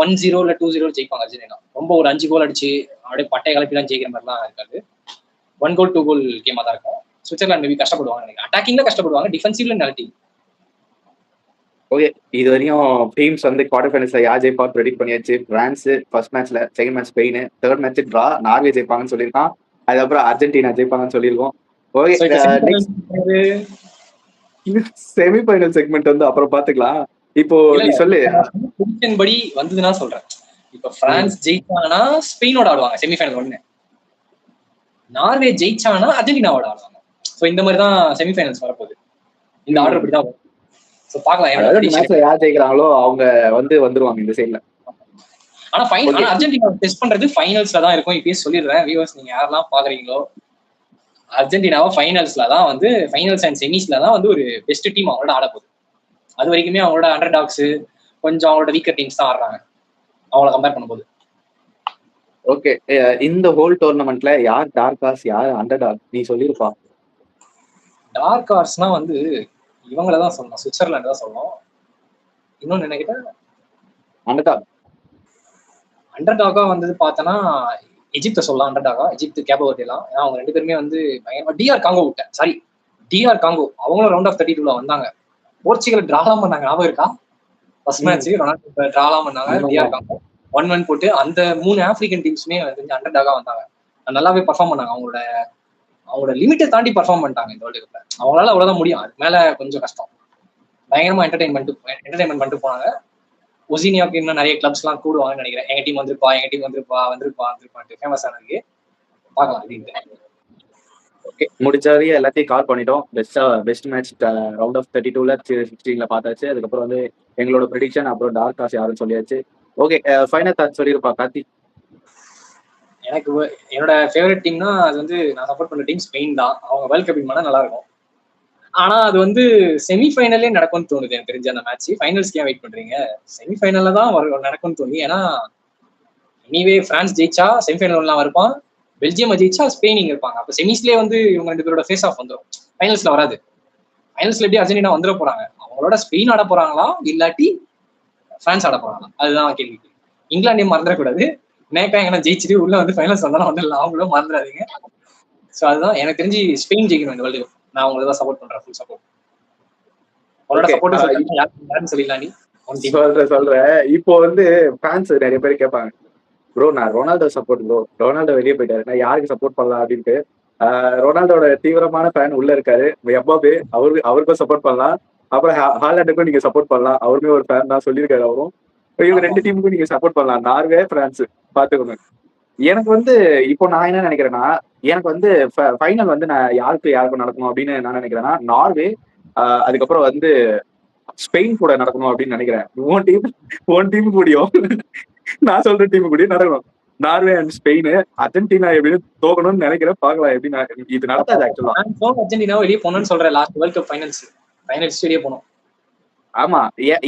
1-0 இல்ல 2-0 ஜெயிப்பாங்க அர்ஜென்டினா. ரொம்ப ஒரு 5 கோல் அடிச்சு அப்படியே பட்டையை கலப்பிலாம் ஜெயிக்கிற மாதிரிலாம் இருக்காது. 1 கோல் 2 கோல் கேமா தான் இருக்கும். சுவிட்சர்லாந்து மேபி கஷ்டப்படுவாங்க நினைக்கிறேன். அட்டாக்கிங்ல கஷ்டப்படுவாங்க, டிஃபென்சிவ்ல நல்ல டீம். ஓகே, இது வரையும் டீம்ஸ் வந்து குவார்டர் ஃபைனல்ஸ்ல யார் ஜெயிப்பா ப்ரெடிக்ட் பண்ணியாச்சு. பிரான்ஸ் ஃபர்ஸ்ட் மேட்ச்ல, second match Spain, third match draw, Norway ஜெயிப்பாங்கன்னு சொல்லியிருக்கான். அதுக்கப்புறம் அர்ஜென்டினா ஜெயிப்பாங்கன்னு சொல்லியிருக்கோம். ஓகே, செமிஃபைனல் செக்மெண்ட் வந்து அப்புறம் பாத்துக்கலாம். இப்போ நீ சொல்லு படி வந்ததுன்னா சொல்றேன். இப்போ பிரான்ஸ் ஜெயிச்சாங்கன்னா ஸ்பெயினோட ஆடுவாங்க செமிஃபைனல் 1. நார்வே ஜெயிச்சாங்கன்னா அர்ஜென்டினாவோட ஆடுவாங்க. ஸோ இந்த மாதிரி தான் செமிஃபைனல்ஸ் வரப்போகுது. இந்த ஆர்டர் இப்படி தான் வரும். ஸோ பார்க்கலாம் யார் ஜெயிக்கிறாங்களோ அவங்க வந்து வந்துருவாங்க இந்த சைட்ல. ஆனா அர்ஜென்டினா டெஸ்ட் பண்றது ஃபைனல்ஸ்ல தான் இருக்கும். இப்பயே சொல்லிடுறேன் வியூவர்ஸ், நீங்க யாரெல்லாம் பாக்குறீங்களோ அர்ஜென்டினாவை ஃபைனல்ஸ்ல தான் வந்து ஃபைனல்ஸ் அண்ட் செமிஸ்ல தான் வந்து ஒரு பெஸ்ட் டீம் அவங்களோட ஆட போகுது. அது வரைக்குமே அவங்களோட அண்டர் டாக்ஸ் கொஞ்சம் அவங்களோட வீக்கர் டீம்ஸ் தான் ஆடுறாங்க அவங்கள கம்பேர் பண்ணும்போது. ஓகே, இந்த ஹோல் டோர்னமெண்ட்ல யார் டார்க் ஹார்ஸ் யார் அண்டர் டாக் நீ சொல்லிருப்பா? டார்க் ஹார்ஸ்னா வந்து இவங்கள தான் சொல்லணும், சுவிட்சர்லாந்து தான் சொல்லணும். இன்னொன்னு என்ன கேட்டா அண்டர் டாகா வந்து பார்த்தோன்னா எஜிப்தை சொல்லலாம். அண்டர் டாகா எஜிப்து கேபோ வர்டேலாம். ஏன்னா அவங்க ரெண்டு பேருமே வந்து டிஆர் காங்கோ விட்டேன். சாரி, டிஆர் காங்கோ அவங்களும் ரவுண்ட் ஆஃப் 32 வந்தாங்க. போர்ச்சுகல் டிராலாம் பண்ணாங்க, ஞாபகம் இருக்கா? ஃபர்ஸ்ட் மேட்ச் ரொனால்டோ டிராலாம் பண்ணாங்க. டிஆர் காங்கோ 1-1 போட்டு அந்த 3 ஆப்பிரிக்கன் டீம்ஸுமே வந்து அண்டர் டாகா வந்தாங்க. நல்லாவே பர்ஃபார்ம் பண்ணாங்க. அவங்களோட லிமிட்டை தாண்டி பர்ஃபார்ம் பண்ணிட்டாங்க இந்த வேர்ல்டு கப்ல. அவங்களால அவ்வளவுதான் முடியும், அதுக்கு மேல கொஞ்சம் கஷ்டம். பயங்கரமா என்டர்டைன்மெண்ட் பண்ணிட்டு போனாங்க. ஒசினியாவுக்கு இன்னும் நிறைய கிளப்ஸ் எல்லாம் கூடுவாங்கன்னு நினைக்கிறேன். எங்க டீம் வந்திருப்பான்ட்டு ஃபேமஸ் ஆனதுக்கு பார்க்கலாம் அப்படின்ட்டு. ஓகே, முடிஞ்ச வரையும் எல்லாத்தையும் கால் பண்ணிட்டோம். பெஸ்ட் மேட்ச் ரவுண்ட் ஆஃப் 32ல 16ல பார்த்தாச்சு. அதுக்கப்புறம் வந்து எங்களோட ப்ரெடிக்ஷன் அப்புறம் டார்க் காஸ் யாரும் சொல்லியாச்சு. ஓகே, ஃபைனல் தாட் சொல்லிருப்பா கார்த்தி. எனக்கு என்னோட ஃபேவரட் டீம்னா அது வந்து நான் சப்போர்ட் பண்ண டீம் ஸ்பெயின் தான். அவங்க வேர்ல்ட் கப் பண்ணா நல்லா இருக்கும். ஆனா அது வந்து செமிஃபைனலே நடக்கும்னு தோணுது எனக்கு தெரிஞ்ச அந்த மேட்ச். ஃபைனல்ஸ்க்கு ஏன் வெயிட் பண்றீங்க? செமிஃபைனல்ல தான் நடக்கும்னு தோணுது. ஏன்னா எனிவே பிரான்ஸ் ஜெயிச்சா செமிஃபைனல் இருப்பான், பெல்ஜியம் ஜெயிச்சா ஸ்பெயின் இங்க இருப்பாங்க. அப்ப செமிஸ்லேயே வந்து இவங்க 2 பேரோட ஃபேஸ் ஆஃப் வந்துடும். ஃபைனல்ஸ்ல வராது. ஃபைனல்ஸ்ல எப்படி அர்ஜென்டினா வந்துட போறாங்க? அவங்களோட ஸ்பெயின் ஆட போறாங்களா இல்லாட்டி பிரான்ஸ் ஆட போறாங்களா? அதுதான் கேள்வி. இங்கிலாண்டையும் மறந்துடக்கூடாது. நேக்கா எங்கன்னா ஜெயிச்சுட்டு உள்ள வந்து ஃபைனல்ஸ் வந்தாலும் வந்துடலாம், அவங்களும் மறந்துடாதீங்க. ஸோ அதுதான் எனக்கு தெரிஞ்சு ஸ்பெயின் ஜெயிக்கணும் இந்த வேர்ல்டு கப். நான் உங்களுக்கு தான் சப்போர்ட் பண்றேன், ஃபுல் சப்போர்ட். அவரோட சப்போர்ட் யாருன்னு சொல்லிடலாம் நீ. சொல்றேன். இப்போ வந்து ஃபேன்ஸ் நிறைய பேர் கேட்பாங்க, ப்ரோ நான் ரொனால்டோ சப்போர்ட், ப்ரோ ரொனால்டோ வெளியே போயிட்டாரு, நான் யாருக்கு சப்போர்ட் பண்ணலாம் அப்படின்ட்டு. ரொனால்டோட தீவிரமான ஃபேன் உள்ள இருக்காரு, எம்பாபே, அவருக்கும் சப்போர்ட் பண்ணலாம். அப்புறம் ஹாலண்டுக்கும் நீங்க சப்போர்ட் பண்ணலாம், அவருமே ஒரு ஃபேன் தான் சொல்லியிருக்காரு அவரும். இவங்க 2 டீமுக்கும் நீங்க சப்போர்ட் பண்ணலாம், நார்வே பிரான்ஸ் பாத்துக்கோங்க. எனக்கு வந்து இப்போ நான் என்ன நினைக்கிறேன்னா, எனக்கு வந்து ஃபைனல் வந்து நான் யாருக்கும் நடக்கணும் அப்படின்னு நான் நினைக்கிறேன்னா, நார்வே அதுக்கப்புறம் வந்து ஸ்பெயின் கூட நடக்கணும் அப்படின்னு நினைக்கிறேன். உன் டீம் கூடயும் நான் சொல்ற டீம் கூட நடக்கணும். நார்வே அண்ட் ஸ்பெயின், அர்ஜென்டினா எப்படின்னு தோக்கணும்னு நினைக்கிறேன். பார்க்கலாம் எப்படி இது நடத்தாது. ஆக்சுவலா அர்ஜென்டினா வெளியே போகணும்னு சொல்றேன். லாஸ்ட் வேர்ல்ட் கப் ஃபைனல்ஸ் வெளியே போகணும். ஆமா,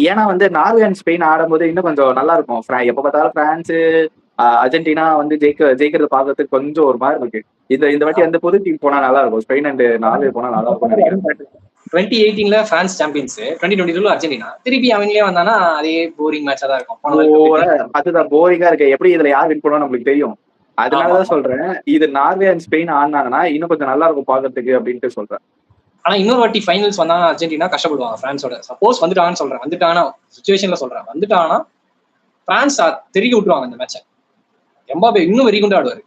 ஏன்னா வந்து நார்வே அண்ட் ஸ்பெயின் ஆடும்போது இன்னும் கொஞ்சம் நல்லா இருக்கும். எப்ப பார்த்தாலும் பிரான்ஸ் அர்ஜென்டினா வந்து ஜெயிக்கிறது பார்க்கறதுக்கு கொஞ்சம் ஒரு மாதிரி இருக்கு. இந்த வாட்டி அந்த புது டீம் போனா நல்லா இருக்கும். ஸ்பெயின் அண்ட் நார்வே போனா நல்லா இருக்கும் நினைக்கிறேன். 2018ல பிரான்ஸ் சாம்பியன்ஸ், 2022ல அர்ஜென்டினா. திருப்பி அவங்களே வந்தானா அதே போரிங் மேட்சா தான் இருக்கும். அதுதான் போரிங்கா இருக்கு. எப்படி இதுல யார் வின் பண்ணுவோம் நம்மளுக்கு தெரியும். அதனாலதான் சொல்றேன், இது நார்வே அண்ட் ஸ்பெயின் ஆடினாங்கன்னா இன்னும் கொஞ்சம் நல்லா இருக்கும் பாக்குறதுக்கு அப்படின்ட்டு சொல்றேன். ஆனா இன்னொரு வாட்டி ஃபைனல்ஸ் வந்தாங்கன்னா அர்ஜென்டினா கஷ்டப்படுவாங்க பிரான்ஸோட. சப்போஸ் வந்துட்டாங்கன்னு சொல்றேன், வந்துட்டாங்கன்னா பிரான்ஸ் தெருக்கி விட்டுருவாங்க இந்த மேட்சை. எம்பாபே இன்னும் வெறி கொண்டு ஆடுவாரு.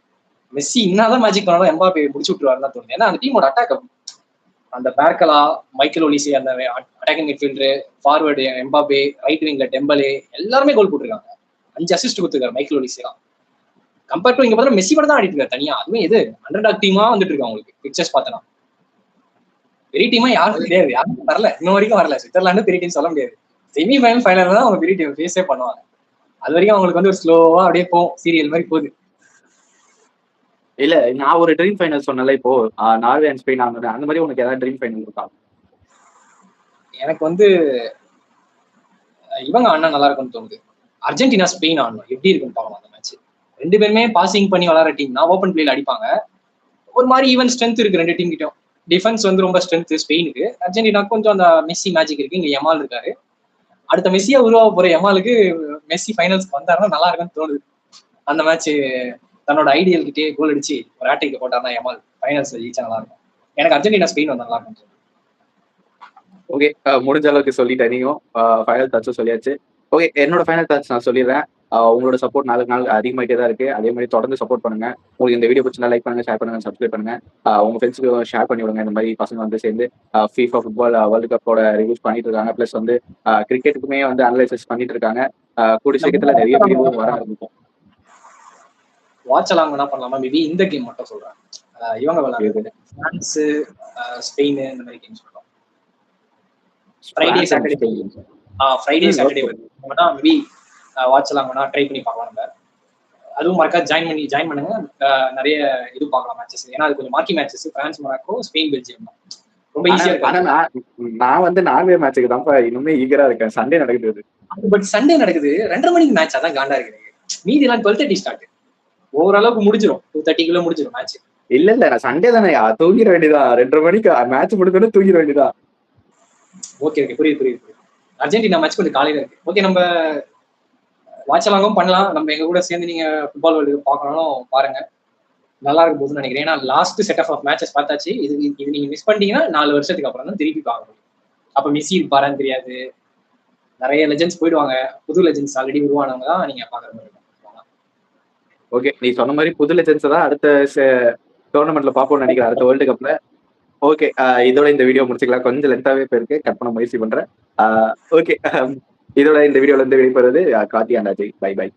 மெஸ்ஸி என்னதான் மேஜிக் பண்ணாலும் எம்பாபே முடிச்சு விட்டுருவாருன்னு தோணுது. ஏன்னா அந்த டீமோட அட்டாக் அந்த பேர்கலா, மைக்கேல் ஒலிசி, அந்த attacking midfielder, forward Mbappe, right விங்ல டெம்பலே, எல்லாருமே கோல் போட்டுருக்காங்க. 5 அசிஸ்ட் கொடுத்துருக்காரு மைக்கேல் ஒலிசிலாம். கம்பேர் டு இங்க பார்த்தா மெஸ்ஸி மட்டும் தான் ஆடிட்டு இருக்காரு தனியா. அதுவும் எது அண்டர்டாக் டீமா வந்துட்டு இருக்கு. அவங்களுக்கு பிக்சர்ஸ் பார்த்தனா பெரிய டீமா யாரும் கிடையாது, யாரும் வரல, இன்னும் வரைக்கும் வரல. சுவிட்சர்லாந்து பெரிய டீம் சொல்ல முடியாது. செமிஃபைனல் தான் அவங்க பெரிய டீம் ஃபேஸே பண்ணுவாங்க. அது வரைக்கும் அவங்களுக்கு வந்து ஒரு ஸ்லோவா அப்படியே போகும், சீரியல் மாதிரி போகுது. இல்ல, நான் ஒரு ட்ரீம் ஃபைனல் சொன்னல இப்போ, நார்வே அண்ட் ஸ்பெயின் ஆனது. அந்த மாதிரி உனக்கு ஏதாவது ட்ரீம் ஃபைனல் இருக்கா? எனக்கு வந்து இவங்க ஆனா நல்லா இருக்கும்னு தோணுது. அர்ஜென்டினா ஸ்பெயின் ஆடணும், எப்படி இருக்குன்னு பார்க்கலாம் அந்த மேட்ச். 2 பேருமே பாசிங் பண்ணி வளர டீம் தான், ஓப்பன் பிளேல அடிப்பாங்க. ஒரு மாதிரி ஈவன் ஸ்ட்ரென்த் இருக்கு 2 டீம் கிட்ட. டிஃபென்ஸ் வந்து ரொம்ப ஸ்ட்ரென்த் ஸ்பெயினுக்கு, அர்ஜென்டினா கொஞ்சம் அந்த மெஸ்ஸி மேஜிக் இருக்கு. இங்க யமால் இருக்காரு. அடுத்த மெஸ்ஸியா உருவாக போற யமாலுக்கு மெஸ்ஸி ஃபைனல்ஸ்க்கு வந்தாருன்னா நல்லா இருக்குன்னு தோணுது. அந்த மேட்ச் தன்னோட ஐடியல் கிட்டே கோல் அடிச்சு ஒரு ஆட்டைக்கு போட்டாருன்னா யமால் ஃபைனல்ஸ்ல ஜெயிச்சா நல்லா இருக்கும். எனக்கு அர்ஜென்டினா ஸ்பெயின் வந்தா நல்லா இருக்கும். ஓகே, முடிஞ்ச அளவுக்கு சொல்லிட்டேன். நீயும் ஃபைனல் தாட்சும் சொல்லியாச்சு. ஓகே, என்னோட ஃபைனல் தாட்ஸ் நான் சொல்லிடுறேன். உங்களோட சப்போர்ட் நாளுக்கு நாள் அதிகமாகிட்டே தான் இருக்கு. அதே மாதிரி தொடர்ந்து சப்போர்ட் பண்ணுங்க. உங்களுக்கு இந்த வீடியோ பிடிச்சிருந்தா லைக் பண்ணுங்க, ஷேர் பண்ணுங்க, சப்ஸ்கிரைப் பண்ணுங்க. உங்க ஃப்ரெண்ட்ஸுக்கு ஷேர் பண்ணி விடுங்க. இந்த மாதிரி பசங்க வந்து சேர்ந்து FIFA ஃபுட்பால் வேர்ல்டு கப்போட ரிவ்யூஸ் பண்ணிட்டு இருக்காங்க. பிளஸ் வந்து கிரிக்கெட்டுக்குமே வந்து அனலைசிஸ் பண்ணிட்டு இருக்காங்க. கூடிய சீக்கிரத்துல நிறைய வீடியோ வர ஆரம்பிக்கும். வாட்ச் எல்லாம் என்ன பண்ணலாமா? மேபி இந்த கேம் மட்டும் சொல்றேன். இவங்க விளையாடுறது பிரான்ஸ், ஸ்பெயின், இந்த மாதிரி கேம் சொல்றோம். ஃப்ரைடே சாட்டர்டே மேபி வாட்ச் எல்லாம் ட்ரை பண்ணி பார்க்கலாம். நம்ம அதுவும் மறக்காம ஜாயின் பண்ணுங்க. நிறைய இது பார்க்கலாம் மேட்சஸ். ஏன்னா அது கொஞ்சம் marquee matches. France, Morocco, Spain, Belgium தான் ரொம்ப ஈஸியா இருக்கு. நான் வந்து நார்வே மேட்சுக்கு தான் இன்னுமே ஈகரா இருக்கேன். சண்டே நடக்குது. பட் சண்டே நடக்குது 2:30 மணிக்கு மேட்ச். அதான் காண்டா இருக்கு. மீதி எல்லாம் 12:30 ஸ்டார்ட். ஓரளவுக்கு முடிஞ்சிடும், 2:30 முடிஞ்சிடும் மேட்ச். இல்ல நான் சண்டே தானே, தூங்கிட வேண்டியதான். 2:30 மணிக்கு மேட்ச் முடிஞ்சோட தூங்கிட வேண்டியதான். ஓகே புரியுது. அர்ஜென்டினா மேட்ச் கொஞ்சம் காலையில இருக்கு. ஓகே, நம்ம வாட்ச் எல்லாம் பண்ணலாம். நம்ம எங்க கூட சேர்ந்து நீங்க ஃபுட்பால் வேர்ல்டு கப் பார்க்கணும் பாருங்க. நல்லா இருக்கும் போதுன்னு நினைக்கிறேன். ஏன்னா லாஸ்ட் செட் ஆஃப் மேட்சஸ் பார்த்தாச்சு. இது நீங்க மிஸ் பண்ணிட்டீங்கன்னா 4 வருஷத்துக்கு அப்புறம் தான் திருப்பி பார்க்க முடியும். அப்ப மெஸ்ஸி இருப்பாரான்னு தெரியாது. நிறைய லெஜெண்ட்ஸ் போயிடுவாங்க. புது லெஜெண்ட்ஸ் ஆல்ரெடி உருவானவங்க தான் நீங்க பாக்குற மாதிரி இருக்கும். ஓகே, நீ சொன்ன மாதிரி புது லெஜெண்ட்ஸ் தான் அடுத்த டோர்னமெண்ட்ல பார்ப்போம்னு நினைக்கிறேன், அடுத்த வேர்ல்டு கப்ல. ஓகே, இதோட இந்த வீடியோ முடிச்சுக்கலாம். கொஞ்சம் லென்த்தாவே போயிருக்கு, கட் பண்ண முயற்சி பண்றேன். ஓகே, இதோட இந்த வீடியோல இருந்து வெளிப்படுறது Karthi and Ajay. Bye by.